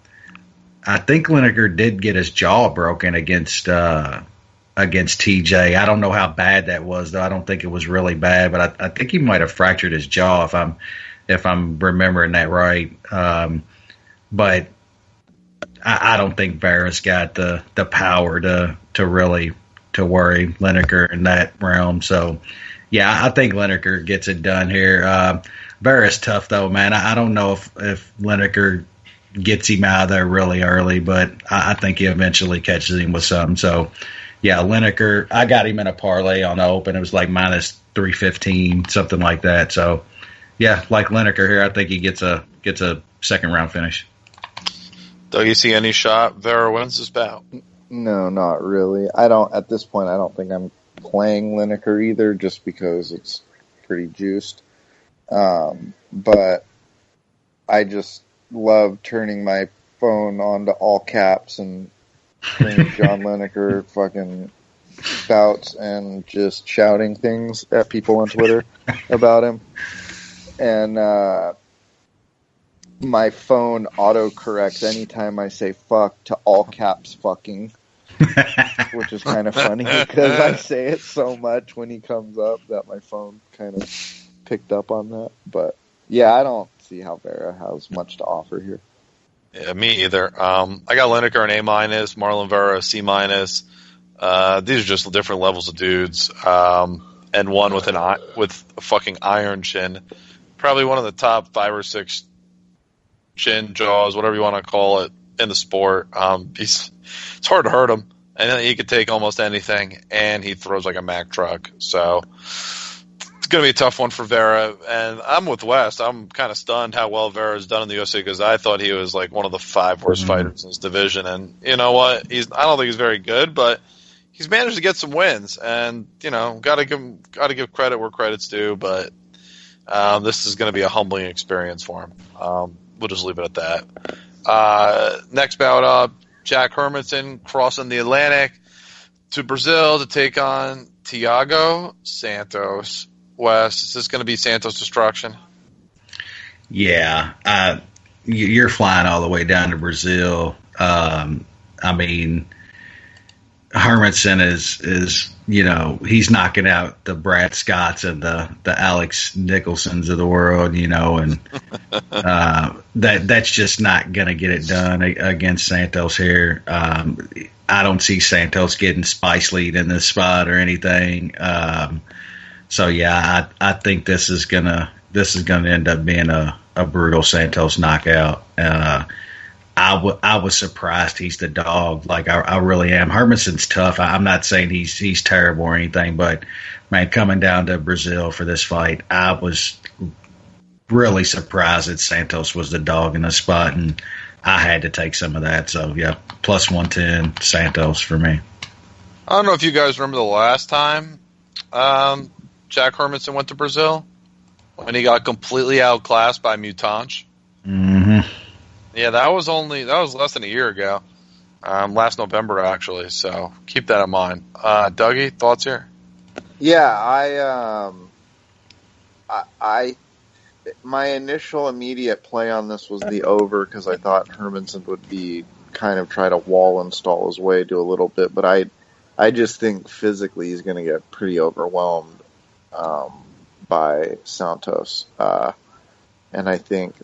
did get his jaw broken against TJ. I don't know how bad that was, though. I don't think it was really bad, but I think he might have fractured his jaw if I'm remembering that right. But I don't think Vera's got the power to really to worry Lineker in that realm. So yeah, I think Lineker gets it done here. Vera's tough though, man. I don't know if Lineker gets him out of there really early, but I think he eventually catches him with something. So yeah, Lineker, I got him in a parlay on the open. It was like minus 315, something like that. So yeah, like Lineker here, I think he gets a second round finish. Doug, you see any shot Vera wins this bout? No, not really. At this point, I don't think I'm playing Lineker either, just because it's pretty juiced. But I just love turning my phone on to all caps and seeing John Lineker fucking bouts and just shouting things at people on Twitter about him. And my phone autocorrects anytime I say fuck to all caps fucking, which is kind of funny because I say it so much when he comes up that my phone kind of picked up on that. But yeah, I don't see how Vera has much to offer here. Yeah, me either. I got Lineker an A-, Marlon Vera C-. These are just different levels of dudes. And one with a fucking iron chin. Probably one of the top 5 or 6 chin jaws, whatever you want to call it, in the sport. It's hard to hurt him, and he could take almost anything, and he throws like a Mack truck. So it's going to be a tough one for Vera. And I'm with West. I'm kind of stunned how well Vera's done in the UFC because I thought he was like one of the 5 worst fighters in his division. And you know what? I don't think he's very good, but he's managed to get some wins. And you know, got to give credit where credit's due. But this is going to be a humbling experience for him. We'll just leave it at that. Next bout up, Jack Hermanson crossing the Atlantic to Brazil to take on Thiago Santos. Wes, is this going to be Santos' destruction? Yeah. You're flying all the way down to Brazil. I mean, Hermanson is he's knocking out the Brad Scotts and the Alex Nicholsons of the world, and that's just not going to get it done against Santos here. I don't see Santos getting spice lead in this spot or anything. So yeah, I think this is gonna end up being a brutal Santos knockout. I was surprised he's the dog. Like I really am. Hermanson's tough. I'm not saying he's terrible or anything, but man, coming down to Brazil for this fight, I was really surprised that Santos was the dog in the spot, and I had to take some of that. So yeah, plus 110 Santos for me. I don't know if you guys remember the last time Jack Hermanson went to Brazil when he got completely outclassed by Mutanch. Mm-hmm. Yeah, that was less than a year ago. Last November, actually. So keep that in mind. Dougie, thoughts here? Yeah, my initial immediate play on this was the over because I thought Hermanson would be kind of try to wall install his way to a little bit, but I just think physically he's going to get pretty overwhelmed by Santos. And I think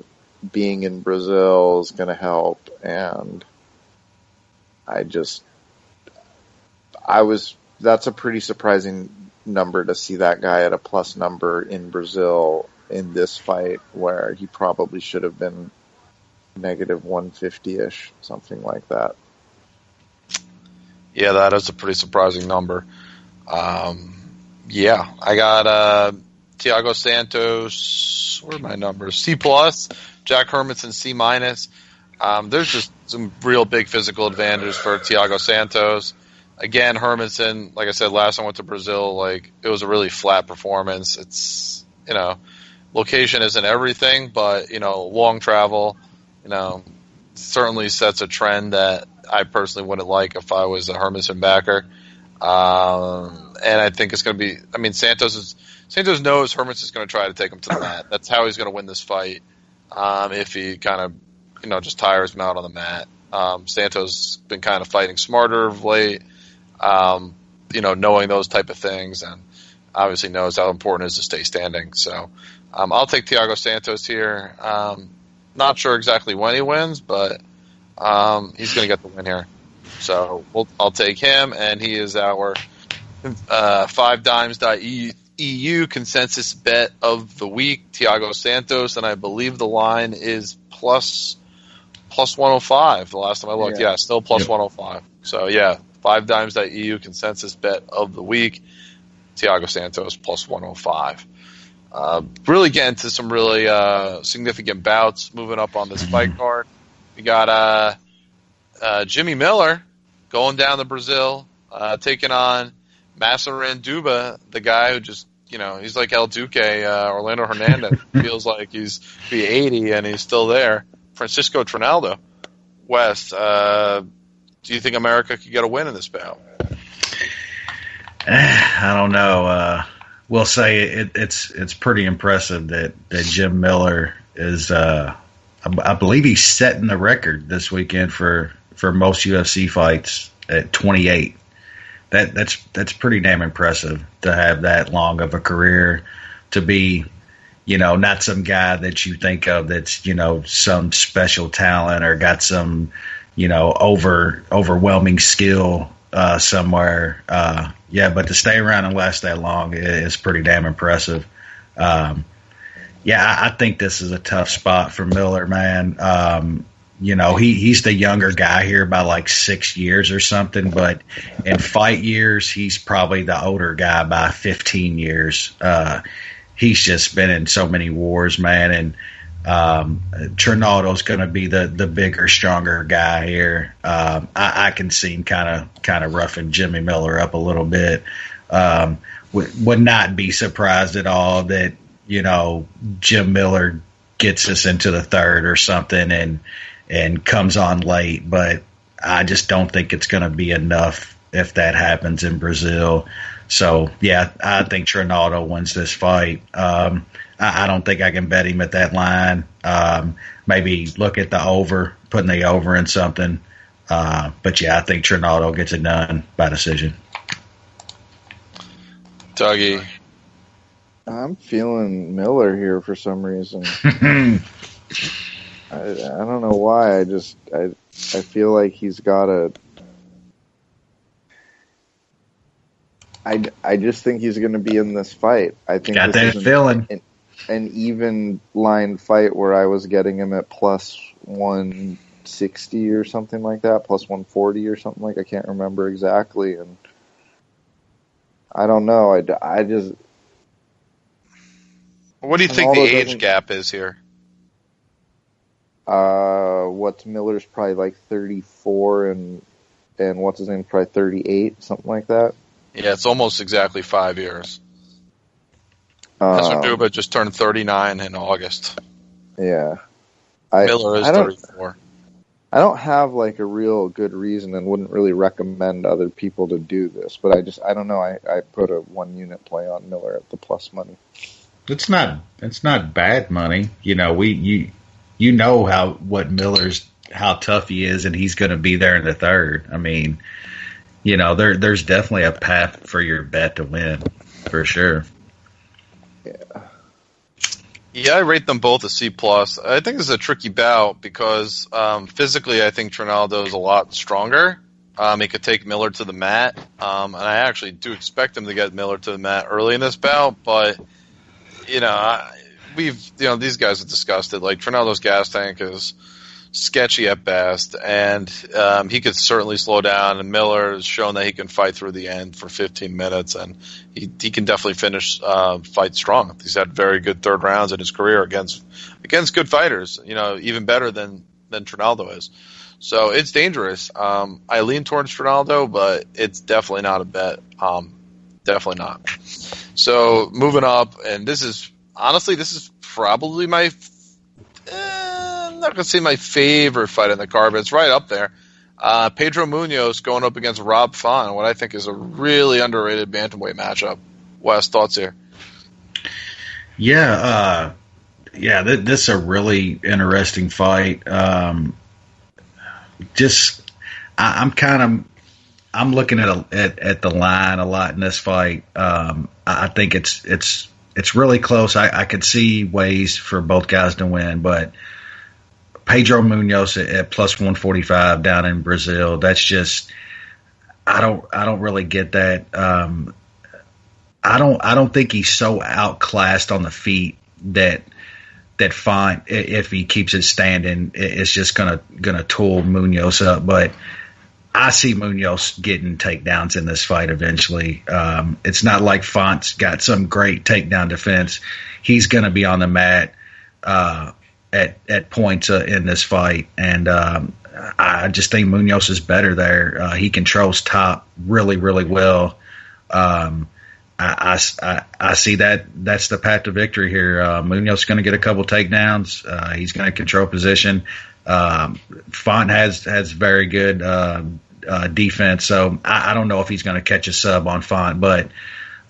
being in Brazil is going to help. And that's a pretty surprising number to see that guy at a plus number in Brazil in this fight, where he probably should have been negative 150-ish, something like that. Yeah, that is a pretty surprising number. Yeah, I got Thiago Santos. Where are my numbers? C+, Jack Hermanson C-. There's just some real big physical advantages for Thiago Santos. Again, Hermanson, like I said, last time I went to Brazil, like, it was a really flat performance. It's, location isn't everything, but, long travel, certainly sets a trend that I personally wouldn't like if I was a Hermanson backer. And I think it's going to be, Santos knows Hermanson's going to try to take him to the mat. That's how he's going to win this fight. If he kind of, just tires him out on the mat. Santos been kind of fighting smarter of late, knowing those type of things, and obviously knows how important it is to stay standing. So, I'll take Thiago Santos here. Not sure exactly when he wins, but, he's going to get the win here. So I'll take him, and he is our 5dimes.eu consensus bet of the week, Thiago Santos, and I believe the line is plus 105. The last time I looked, still plus 105. So 5dimes.eu consensus bet of the week, Thiago Santos plus 105. Really getting to some really significant bouts moving up on this fight card. We got Jimmy Miller going down to Brazil, taking on Massarin Duba, the guy who just, he's like El Duque, Orlando Hernandez. Feels like he's be 80 and he's still there. Francisco Trinaldo. Wes, do you think America could get a win in this bout? I don't know. We'll say it's pretty impressive that Jim Miller is. I believe he's setting the record this weekend for most UFC fights at 28. That's pretty damn impressive to have that long of a career, to be, not some guy that you think of that's, some special talent or got some, overwhelming skill somewhere. But to stay around and last that long is pretty damn impressive. I think this is a tough spot for Miller, man. He's the younger guy here by like 6 years or something, but in fight years, he's probably the older guy by 15 years. He's just been in so many wars, man, and Trinaldo's going to be the bigger, stronger guy here. I can see him kind of roughing Jimmy Miller up a little bit. Would not be surprised at all that, Jim Miller gets us into the third or something and comes on late, but I just don't think it's going to be enough if that happens in Brazil. So, I think Trinaldo wins this fight. I don't think I can bet him at that line. Maybe look at the over, putting the over in something. I think Trinaldo gets it done by decision. Dougie. I'm feeling Miller here for some reason. I don't know why. I feel like he's got a. I just think he's going to be in this fight. I think got that feeling. An even line fight where I was getting him at plus 160 or something like that, plus 140 or something like. I can't remember exactly, and I don't know. I just. What do you think the age gap is here? What's Miller's probably like 34 and what's his name probably 38, something like that. Yeah, it's almost exactly 5 years. Duba just turned 39 in August. Yeah. Miller is 34. I don't have like a real good reason and wouldn't really recommend other people to do this, but I don't know. I put a 1 unit play on Miller at the plus money. It's not bad money. How tough he is, and he's going to be there in the third. I mean, there's definitely a path for your bet to win, for sure. Yeah, I rate them both a C+. I think this is a tricky bout because physically I think Trinaldo is a lot stronger. He could take Miller to the mat, and I actually do expect him to get Miller to the mat early in this bout, but, these guys have discussed it. Like, Trinaldo's gas tank is sketchy at best, and he could certainly slow down, and Miller has shown that he can fight through the end for 15 minutes, and he can definitely finish fight strong. He's had very good third rounds in his career against good fighters, even better than Trinaldo is. So it's dangerous. I lean towards Trinaldo, but it's definitely not a bet. Definitely not. So moving up, and this is probably my I'm not going to say my favorite fight in the card, but it's right up there. Pedro Munoz going up against Rob Font, what I think is a really underrated bantamweight matchup. Wes, thoughts here? Yeah, this is a really interesting fight. I'm looking at the line a lot in this fight. I think it's really close. I could see ways for both guys to win, but Pedro Munoz at plus 145 down in Brazil, that's just I don't really get that. I don't think he's so outclassed on the feet that Font, if he keeps it standing, it's just gonna tool Munoz up. But I see Munoz getting takedowns in this fight eventually. It's not like Font's got some great takedown defense. He's going to be on the mat at points in this fight, and I just think Munoz is better there. He controls top really, really well. I see that's the path to victory here. Munoz is going to get a couple takedowns. He's going to control position. Font has very good defense, so I don't know if he's going to catch a sub on Font, but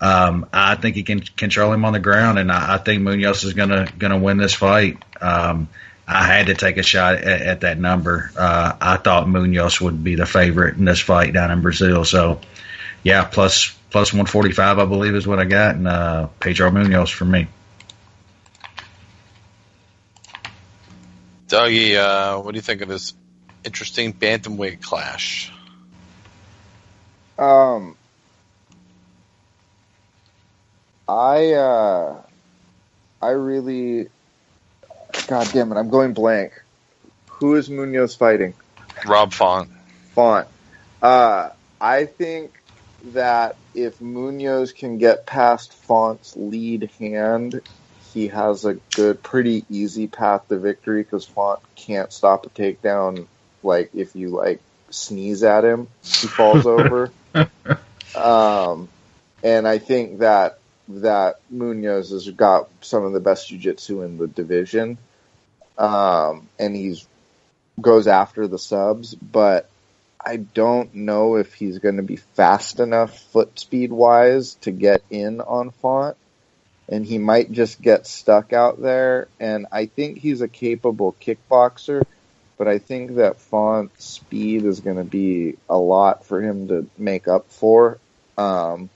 I think he can control him on the ground, and I think Munoz is going to win this fight. I had to take a shot at that number. I thought Munoz would be the favorite in this fight down in Brazil, so yeah, plus 145, I believe, is what I got, and Pedro Munoz for me. Dougie, what do you think of this interesting bantamweight clash? I really, God damn it, I'm going blank. Who is Munoz fighting? Rob Font. I think that if Munoz can get past Font's lead hand, he has a pretty easy path to victory because Font can't stop a takedown. Like, if you, sneeze at him, he falls over. And I think that Munoz has got some of the best jiu-jitsu in the division. And he goes after the subs, but I don't know if he's going to be fast enough foot speed-wise to get in on Font. And he might just get stuck out there. And I think he's a capable kickboxer, but I think that Font's speed is going to be a lot for him to make up for. I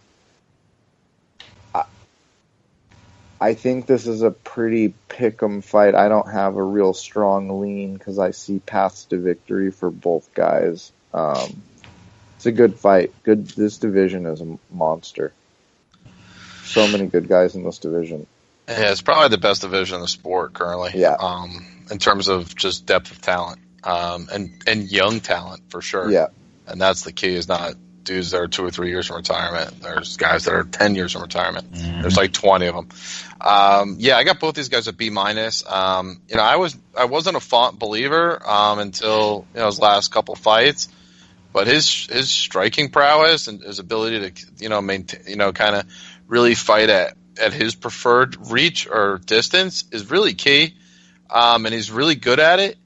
think this is a pretty pick'em fight. I don't have a real strong lean because I see paths to victory for both guys. It's a good fight. This division is a monster. So many good guys in this division. Yeah, it's probably the best division in the sport currently. Yeah. In terms of just depth of talent, and young talent for sure. Yeah. And that's the key, is not dudes that are 2 or 3 years from retirement. There's guys that are 10 years from retirement. Mm-hmm. There's 20 of them. I got both these guys at B-. I wasn't a Font believer until his last couple fights, but his striking prowess and his ability to maintain, kind of really fight at his preferred reach or distance is really key, and he's really good at it.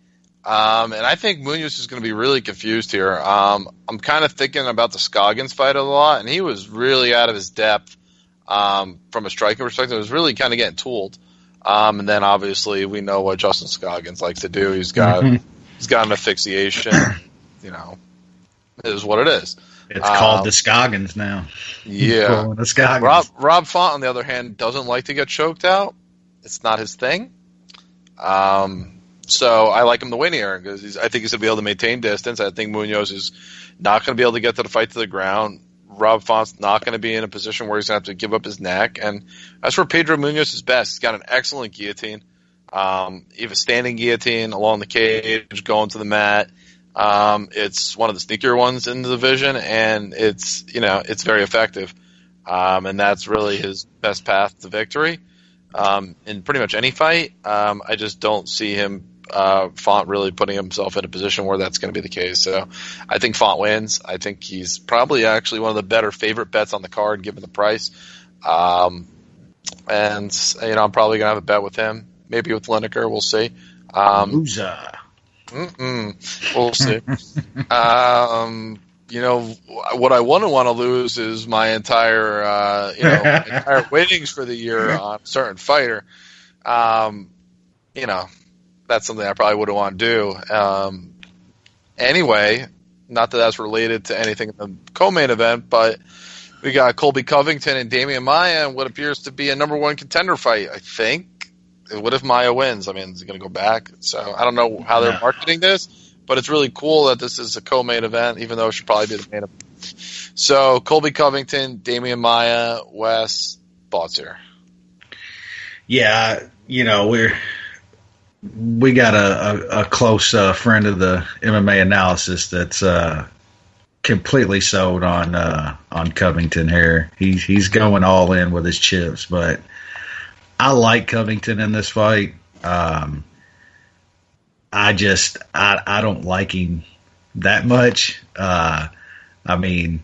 And I think Munoz is going to be really confused here. I'm kind of thinking about the Scoggins fight a lot, and he was really out of his depth from a striking perspective. It was really kind of getting tooled. And then obviously we know what Justin Scoggins likes to do. He's got an asphyxiation. It is what it is. It's called the Scoggins now. Yeah. The Scoggins. Rob Font, on the other hand, doesn't like to get choked out. It's not his thing. So I like him to win here because I think he's going to be able to maintain distance. I think Munoz is not going to be able to get to the fight to the ground. Rob Font's not going to be in a position where he's going to have to give up his neck. And that's where Pedro Munoz is best. He's got an excellent guillotine. You have a standing guillotine along the cage, going to the mat. It's one of the sneakier ones in the division, and it's very effective. And that's really his best path to victory. In pretty much any fight. I just don't see him, Font really putting himself in a position where that's going to be the case. So I think Font wins. I think he's probably actually one of the better favorite bets on the card given the price. And I'm probably going to have a bet with him. Maybe with Lineker. We'll see. Loser. We'll see. What I wouldn't want to lose is my entire winnings for the year on a certain fighter. That's something I probably wouldn't want to do. Anyway, not that that's related to anything in the co-main event, but we got Colby Covington and Damien Maia in what appears to be a number one contender fight, I think. What if Maia wins? I mean, is he going to go back? So I don't know how they're marketing this, but it's really cool that this is a co-main event, even though it should probably be the main event. So Colby Covington, Damien Maia, Wes, thoughts here? Yeah, we got a close friend of the MMA Analysis that's completely sold on Covington here. He's going all in with his chips, but I like Covington in this fight. I don't like him that much. I mean,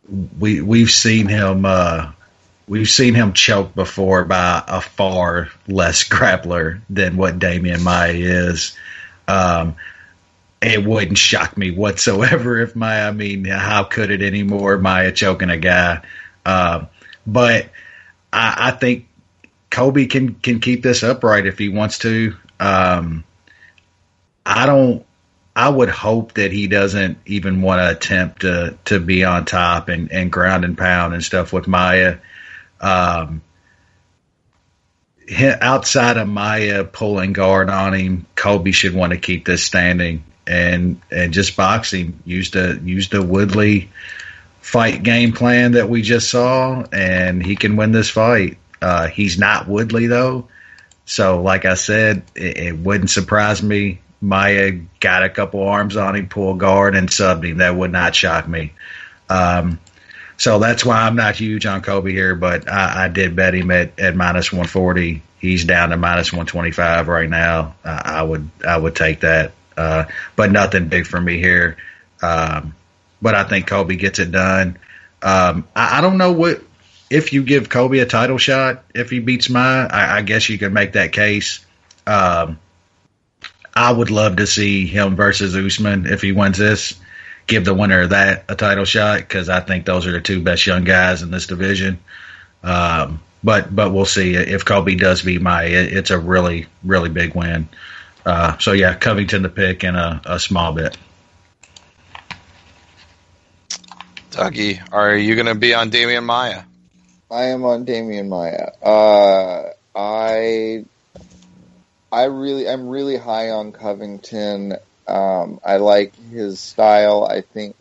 we've seen him choke before by a far less grappler than what Damien Maia is. It wouldn't shock me whatsoever if Maia. I mean, how could it anymore? Maia choking a guy, but I think Colby can keep this upright if he wants to. I would hope that he doesn't even want to attempt to be on top and ground and pound and stuff with Maia. Outside of Maia pulling guard on him, Colby should want to keep this standing and just box him. Use the Woodley fight game plan that we just saw, and he can win this fight. He's not Woodley though, so like I said, it wouldn't surprise me. Maia got a couple arms on him, pulled guard, and subbed him. That would not shock me. So that's why I'm not huge on Colby here, but I did bet him at minus 140. He's down to minus 125 right now. I would take that, but nothing big for me here. But I think Colby gets it done. I don't know what. If you give Colby a title shot, if he beats Maia, I guess you could make that case. I would love to see him versus Usman if he wins this. Give the winner of that a title shot because I think those are the two best young guys in this division. But we'll see. If Colby does beat Maia, it's a really, really big win. So, yeah, Covington to pick and a small bit. Dougie, are you going to be on Damien Maia? I am on Damien Maia. I'm really high on Covington. I like his style. I think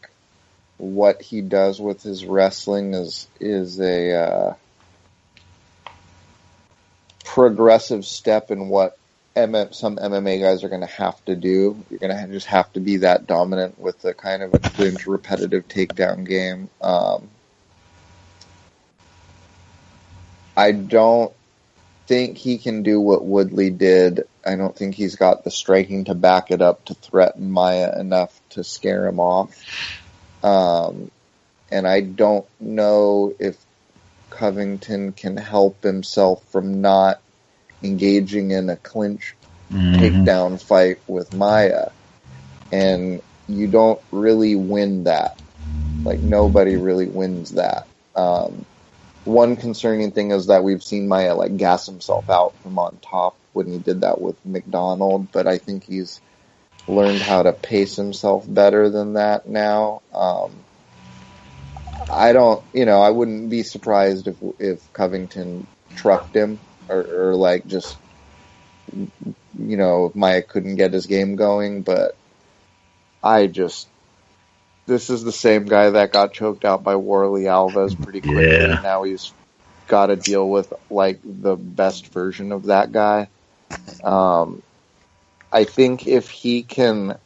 what he does with his wrestling is a progressive step in what some MMA guys are going to have to do. You're going to just have to be that dominant with a kind of a clinch, repetitive takedown game. I don't think he can do what Woodley did. I don't think he's got the striking to back it up to threaten Maia enough to scare him off. And I don't know if Covington can help himself from not engaging in a clinch takedown fight with Maia. And you don't really win that. Like, nobody really wins that. One concerning thing is that we've seen Maia gas himself out from on top when he did that with McDonald, but I think he's learned how to pace himself better than that now. I don't, I wouldn't be surprised if Covington trucked him or like just, if Maia couldn't get his game going, but this is the same guy that got choked out by Warley Alves pretty quickly. Yeah. Now he's got to deal with like the best version of that guy. I think if he can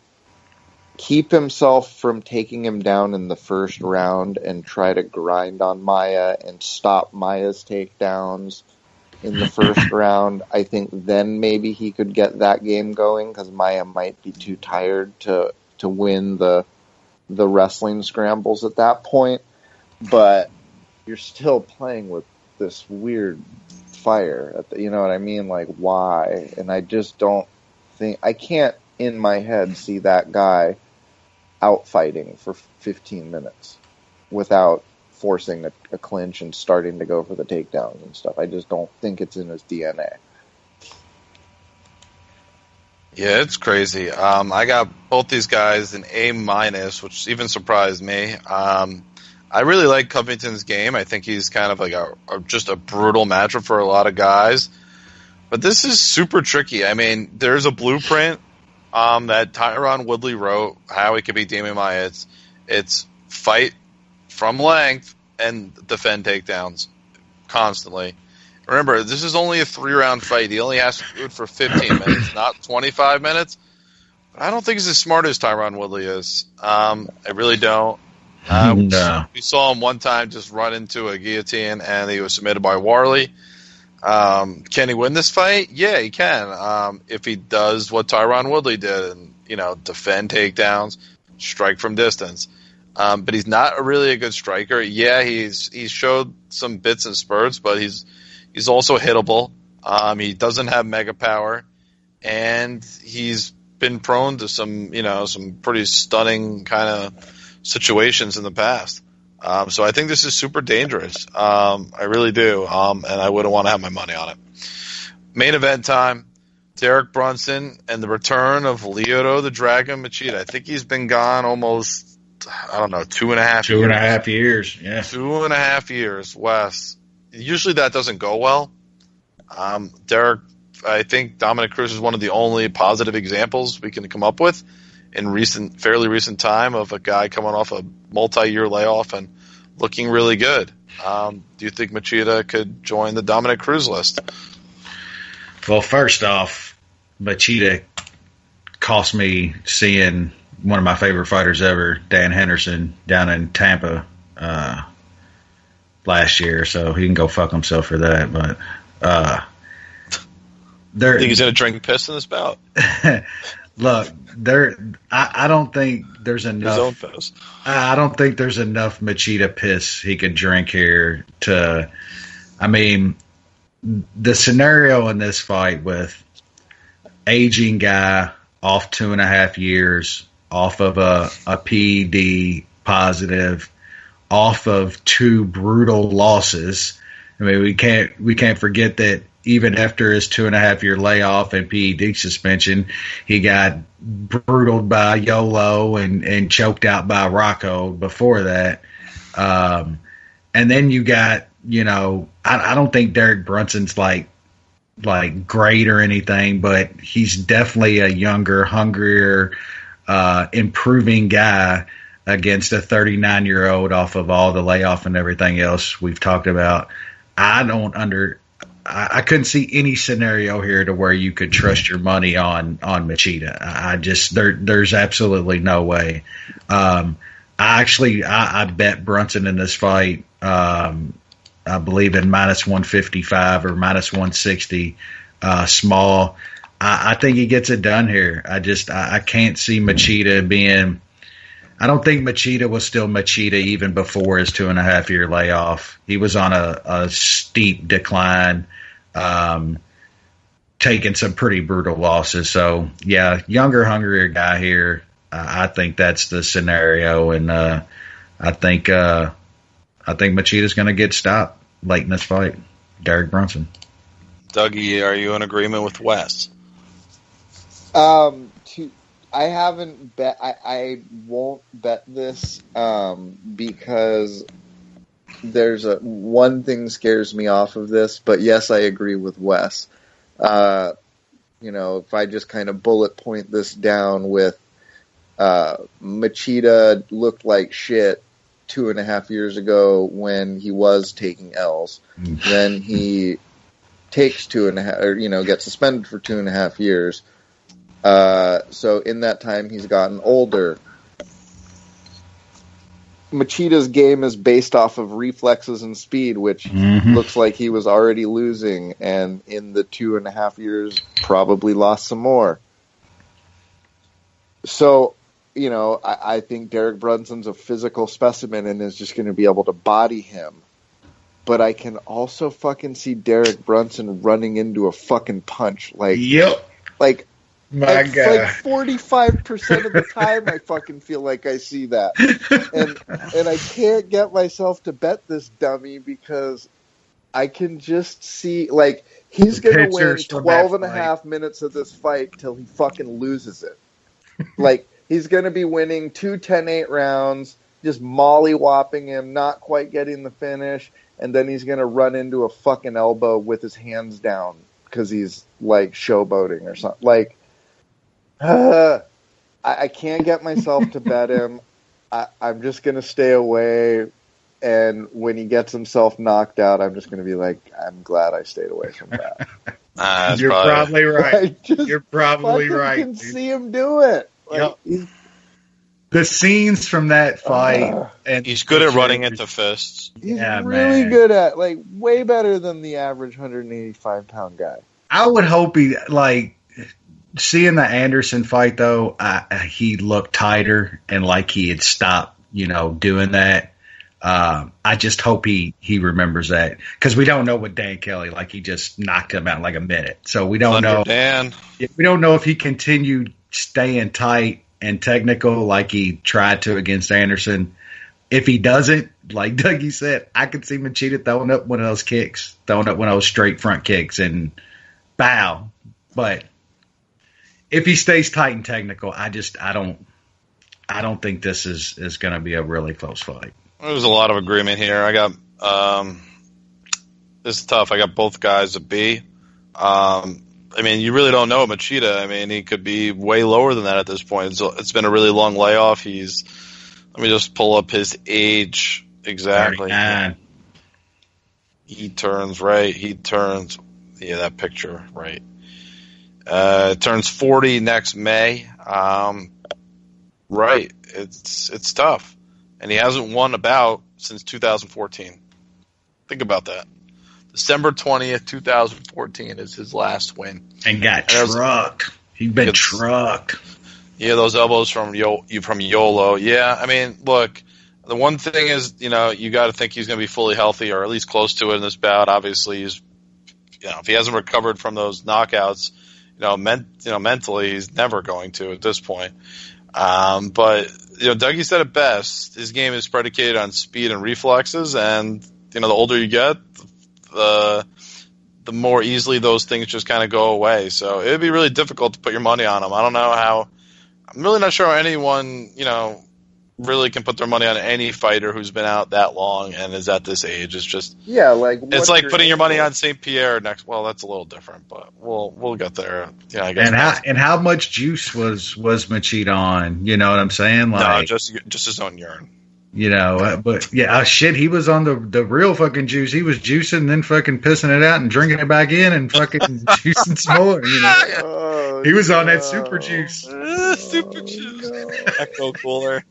keep himself from taking him down in the first round and try to grind on Maia and stop Maia's takedowns in the first round, I think then maybe he could get that game going, because Maia might be too tired to win the wrestling scrambles at that point. But you're still playing with this weird fire, you know what I mean? Like, why? And I just don't think, I can't in my head see that guy out fighting for 15 minutes without forcing a clinch and starting to go for the takedowns and stuff. I just don't think it's in his DNA. Yeah, it's crazy. I got both these guys an A-, which even surprised me. I really like Covington's game. I think he's kind of like just a brutal matchup for a lot of guys. But this is super tricky. I mean, there's a blueprint that Tyron Woodley wrote, how he could beat Damien Maia. It's fight from length and defend takedowns constantly. Remember, this is only a 3-round fight. He only has to do it for 15 minutes, not 25 minutes. But I don't think he's as smart as Tyron Woodley is. I really don't. No. We saw him one time just run into a guillotine, and he was submitted by Warley. Can he win this fight? Yeah, he can. If he does what Tyron Woodley did and, defend takedowns, strike from distance. But he's not really a good striker. Yeah, he's showed some bits and spurts, but he's also hittable. He doesn't have mega power, and he's been prone to some pretty stunning kind of situations in the past. So I think this is super dangerous. I really do. And I wouldn't want to have my money on it. Main event time. Derek Brunson and the return of Lyoto the Dragon Machida. I think he's been gone almost, 2.5 years. 2.5 years, yeah. 2.5 years, Wes. Usually that doesn't go well. Derek, I think Dominic Cruz is one of the only positive examples we can come up with in fairly recent time of a guy coming off a multi-year layoff and looking really good. Do you think Machida could join the Dominic Cruz list? Well, first off, Machida cost me seeing one of my favorite fighters ever, Dan Henderson, down in Tampa last year, so he can go fuck himself for that. But think he's going to drink piss in this bout? Look, I don't think there's enough. His own piss. I don't think there's enough Machida piss he could drink here to. I mean, the scenario in this fight with aging guy off 2.5 years, off of a PED positive, off of 2 brutal losses. I mean, we can't forget that even after his 2.5 year layoff and PED suspension, he got brutaled by Yolo and choked out by Rocco before that. And then you got, I don't think Derek Brunson's like great or anything, but he's definitely a younger, hungrier, improving guy against a 39-year-old off of all the layoff and everything else we've talked about. I couldn't see any scenario here to where you could trust your money on Machida. There's absolutely no way. I bet Brunson in this fight. I believe in -155 or -160 small. I think he gets it done here. I can't see Machida being. I don't think Machida was still Machida even before his 2.5 year layoff. He was on a steep decline, taking some pretty brutal losses. So yeah, younger, hungrier guy here. I think that's the scenario, and I think Machida's going to get stopped late in this fight. Derek Brunson. Dougie, are you in agreement with Wes? I haven't bet. I won't bet this because there's one thing scares me off of this, but yes, I agree with Wes. If I just kind of bullet point this down with Machida looked like shit 2.5 years ago when he was taking L's. Then he takes 2.5, or gets suspended for 2.5 years. So in that time, he's gotten older. Machida's game is based off of reflexes and speed, which looks like he was already losing, and in the 2.5 years, probably lost some more. So, I think Derek Brunson's a physical specimen and is just going to be able to body him. But I can also fucking see Derek Brunson running into a fucking punch. Yep. Like My God. Like 45% of the time, I fucking feel like I see that, and I can't get myself to bet this dummy because I can just see he's gonna win 12.5 minutes of this fight till he fucking loses it. He's gonna be winning 2 10-8 rounds, just molly-whopping him, not quite getting the finish, and then he's gonna run into a fucking elbow with his hands down because he's showboating or something. I can't get myself to bet him. I'm just going to stay away. And when he gets himself knocked out, I'm just going to be like, I'm glad I stayed away from that. You're probably right. You're probably right. I can see him do it. The scenes from that fight. And he's good at running into fists. He's really good at, way better than the average 185-pound guy. I would hope he, seeing the Anderson fight, though, he looked tighter and like he had stopped, doing that. I just hope he remembers that because we don't know what Dan Kelly, he just knocked him out in a minute. So we don't know. Dan. We don't know if he continued staying tight and technical like he tried to against Anderson. If he doesn't, like Dougie said, I could see Machida throwing up one of those kicks, throwing up one of those straight front kicks and bow. But if he stays tight and technical, I don't think this is going to be a really close fight. There's a lot of agreement here. I got this is tough. I got both guys a B. You really don't know Machida. He could be way lower than that at this point. It's been a really long layoff. Let me just pull up his age exactly. 39. He turns that picture right. Turns 40 next May. Right. It's tough. And he hasn't won a bout since 2014. Think about that. December 20th, 2014 is his last win. And got trucked. He's been trucked. Yeah, those elbows from YOLO. Yeah, look, the one thing is, you got to think he's going to be fully healthy or at least close to it in this bout. Obviously, he's, if he hasn't recovered from those knockouts, mentally he's never going to at this point. But Dougie said it best. His game is predicated on speed and reflexes, and the older you get, the more easily those things just kind of go away. So it'd be really difficult to put your money on him. I don't know how. I'm really not sure how anyone really can put their money on any fighter who's been out that long and is at this age. It's just it's like putting your money on St. Pierre next. Well, that's a little different, but we'll get there. Yeah, I guess. And how much juice was Machida on? You know what I'm saying? No, just his own urine. But yeah, shit, he was on the real fucking juice. He was juicing, then fucking pissing it out and drinking it back in and fucking juicing some more. Oh, he was on that super juice. Super juice. Echo cooler.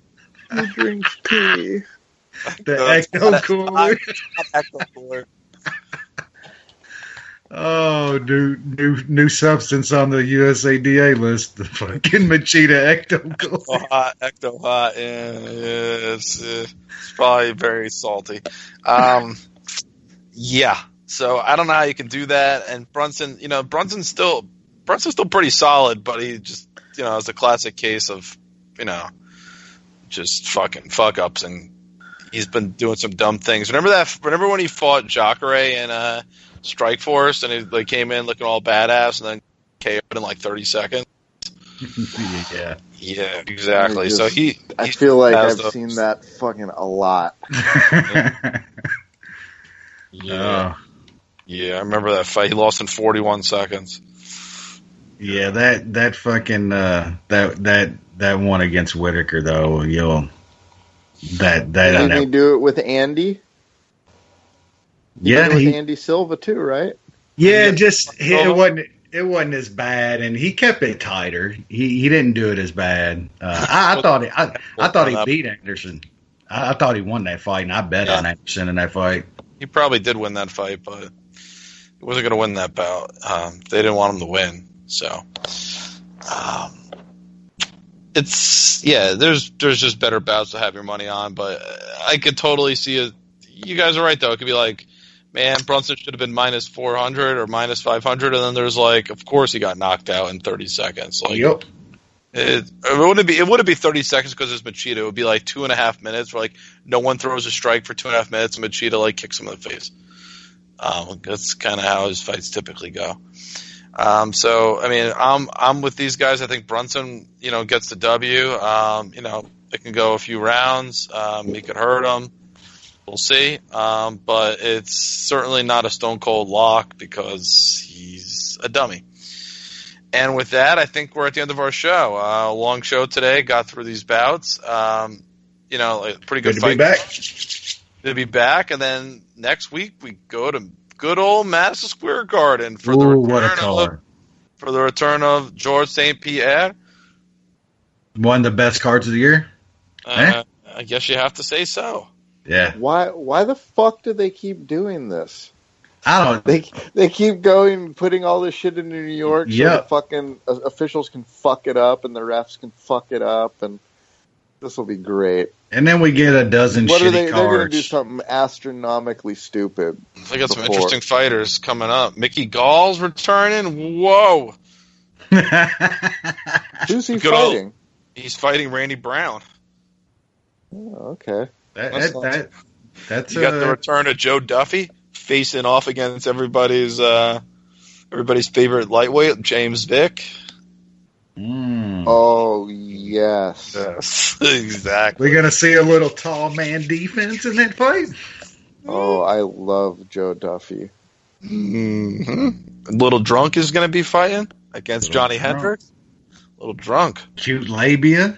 He drinks tea. The Echo cooler. Echo cooler. Oh, new substance on the USADA list. The fucking Machida Ecto cooler. Ecto hot. Yeah, it's probably very salty. Yeah. So I don't know how you can do that. And Brunson, Brunson's still pretty solid, but he just, it's a classic case of, just fucking fuck ups, and he's been doing some dumb things. Remember when he fought Jacare in Strikeforce, and he came in looking all badass, and then KO'd in 30 seconds. Yeah, exactly. I feel like I've seen that fucking a lot. Yeah. Yeah, I remember that fight. He lost in 41 seconds. Yeah, that fucking that one against Whitaker though, Didn't he do it with Andy? He did it with Andy Silva too, right? Yeah, it wasn't as bad, and he kept it tighter. He didn't do it as bad. I thought he beat Anderson. I thought he won that fight, and I bet on Anderson in that fight. He probably did win that fight, but he wasn't going to win that bout. They didn't want him to win, so there's just better bouts to have your money on. But I could totally see it. You guys are right though. It could be like, man, Brunson should have been minus 400 or minus 500, and then there's like, of course he got knocked out in 30 seconds. Like, yep. It wouldn't be 30 seconds because it's Machida. It would be like 2.5 minutes where like no one throws a strike for 2.5 minutes and Machida like kicks him in the face. That's kind of how his fights typically go. So I mean, I'm with these guys. I think Brunson, gets the W. It can go a few rounds. He could hurt him. We'll see. But it's certainly not a stone cold lock because he's a dummy. And with that, I think we're at the end of our show. Long show today. Got through these bouts. A pretty good fight. To be back, and then next week we go to good old Madison Square Garden for the return of Georges St. Pierre. One of the best cards of the year. I guess you have to say so. Yeah. Why the fuck do they keep doing this? I don't. They keep going, putting all this shit into New York, so the fucking officials can fuck it up and the refs can fuck it up, and this will be great. And then we get a dozen shitty cards. They're going to do something astronomically stupid. They got some interesting fighters coming up. Mickey Gall's returning. Whoa. Who's he fighting? He's fighting Randy Brown. Oh, okay. That's you got the return of Joe Duffy facing off against everybody's favorite lightweight, James Vick. Oh, yes. Exactly. We're going to see a little tall man defense in that fight. Oh, I love Joe Duffy. Mm-hmm. Little Drunk is going to be fighting against Johnny Hendricks. Little Drunk. Cute Labia.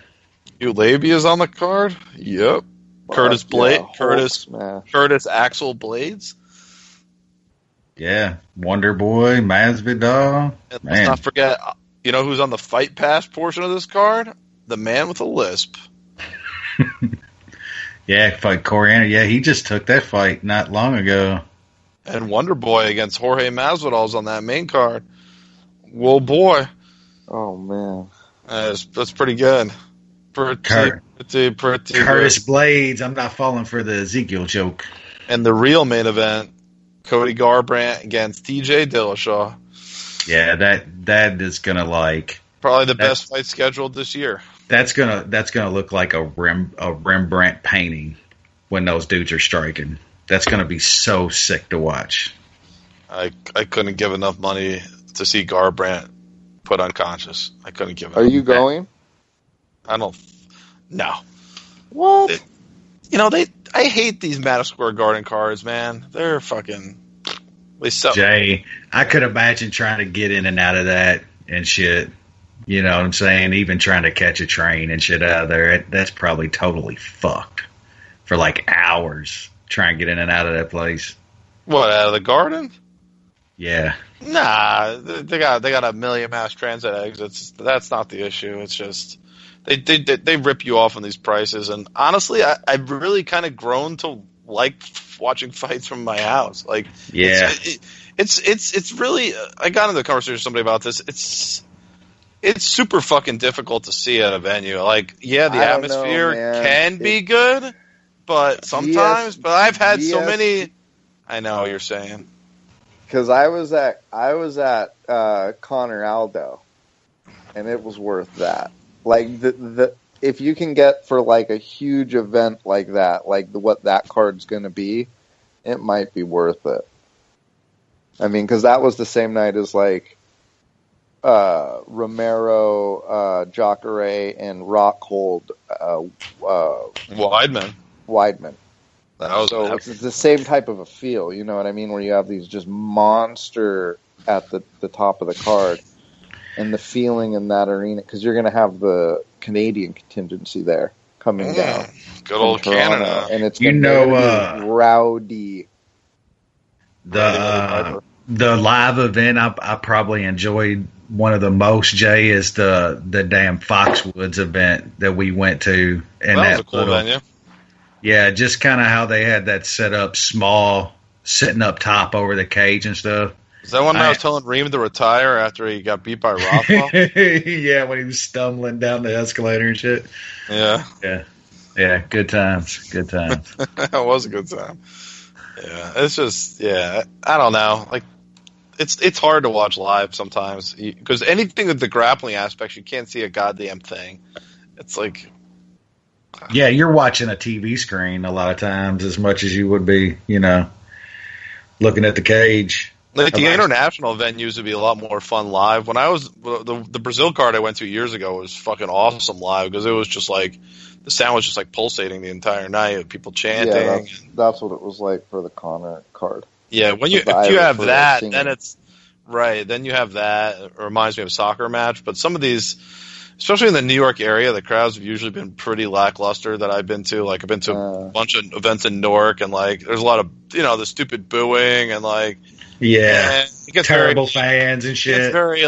Cute Labia's on the card. Yep. Curtis Blade. Curtis Axel Blades. Yeah. Wonder Boy, Masvidal. And let's not forget, who's on the Fight Pass portion of this card? The man with a lisp. Yeah, fight Coriander. Yeah, he just took that fight not long ago. And Wonder Boy against Jorge Masvidal's on that main card. Whoa, boy. Oh, man. That's pretty good. Pretty Curtis Blades. I'm not falling for the Ezekiel joke. And the real main event, Cody Garbrandt against TJ Dillashaw. Yeah, that is gonna probably the best fight scheduled this year. That's gonna look like a Rembrandt painting when those dudes are striking. That's gonna be so sick to watch. I couldn't give enough money to see Garbrandt put unconscious. I couldn't give. Are you going? I don't. No. What? I hate these Madison Square Garden cards, man. They're fucking. Jay, I could imagine trying to get in and out of that and shit. You know what I'm saying? Even trying to catch a train and shit out of there. That's probably totally fucked for hours trying to get in and out of that place. What, out of the Garden? Yeah. Nah, they got a million mass transit exits. That's not the issue. It's just they rip you off on these prices. And honestly, I've really kind of grown to like watching fights from my house. It's really. I got into a conversation with somebody about this. It's super fucking difficult to see at a venue. The atmosphere can be good, but sometimes. But I've had so many. I know what you're saying. Because I was at Connor Aldo, and it was worth that. If you can get for a huge event like that, what that card's going to be, it might be worth it. I mean, because that was the same night as Romero, Jacare, and Rockhold, Weidman. So it's the same type of a feel, you know what I mean? Where you have these just monster at the top of the card, and the feeling in that arena, because you're going to have the Canadian contingency there coming down. Good old Canada. And it's going to be rowdy. The live event I probably enjoyed one of the most, Jay, is the damn Foxwoods event that we went to. And that was a cool venue. Yeah, just kind of how they had that set up small, sitting up top over the cage and stuff. Is that one I was telling Reem to retire after he got beat by Rothwell? Yeah, when he was stumbling down the escalator and shit. Yeah. Yeah, good times. That was a good time. Yeah, it's just, I don't know. Like, it's hard to watch live sometimes because anything with the grappling aspects, you can't see a goddamn thing. It's like, yeah, you're watching a TV screen a lot of times as much as you would be, looking at the cage. Like the international venues would be a lot more fun live. When I was the Brazil card I went to years ago was fucking awesome live because it was just like the sound was just like pulsating the entire night of people chanting. Yeah, that's what it was like for the Connor card. Yeah, if you have that, then it's right. Then you have that. It reminds me of a soccer match. But some of these, especially in the New York area, the crowds have usually been pretty lackluster that I've been to. Like I've been to a bunch of events in Newark, and like there's a lot of the stupid booing and like. Yeah, it gets terrible fans and shit. It's very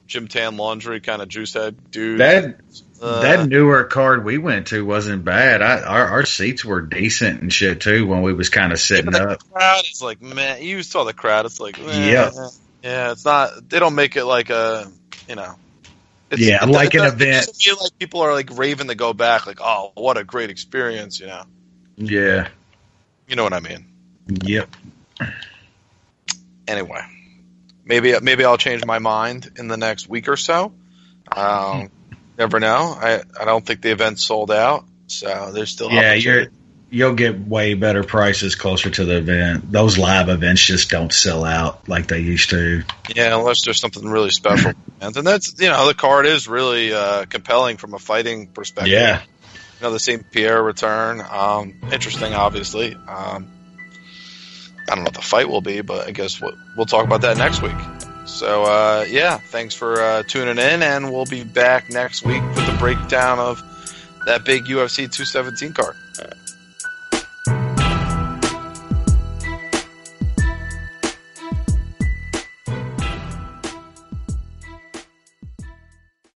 Jim Tan Laundry kind of juice head dude. That Newark card we went to wasn't bad. Our seats were decent and shit too when we was kind of sitting up. The crowd is like, man, you saw the crowd. It's like, yeah, it's not. They don't make it like a, It's, yeah, like an event. It doesn't feel like people are like raving to go back. Like, oh, what a great experience, Yeah. You know what I mean? Yep. Anyway, maybe I'll change my mind in the next week or so. Never know. I don't think the event's sold out, so there's still you'll get way better prices closer to the event. Those live events just don't sell out like they used to. Yeah, unless there's something really special. And that's the card is really compelling from a fighting perspective. Yeah. The St. Pierre return. Interesting, obviously. I don't know what the fight will be, but I guess we'll talk about that next week. So, thanks for tuning in, and we'll be back next week with the breakdown of that big UFC 217 card.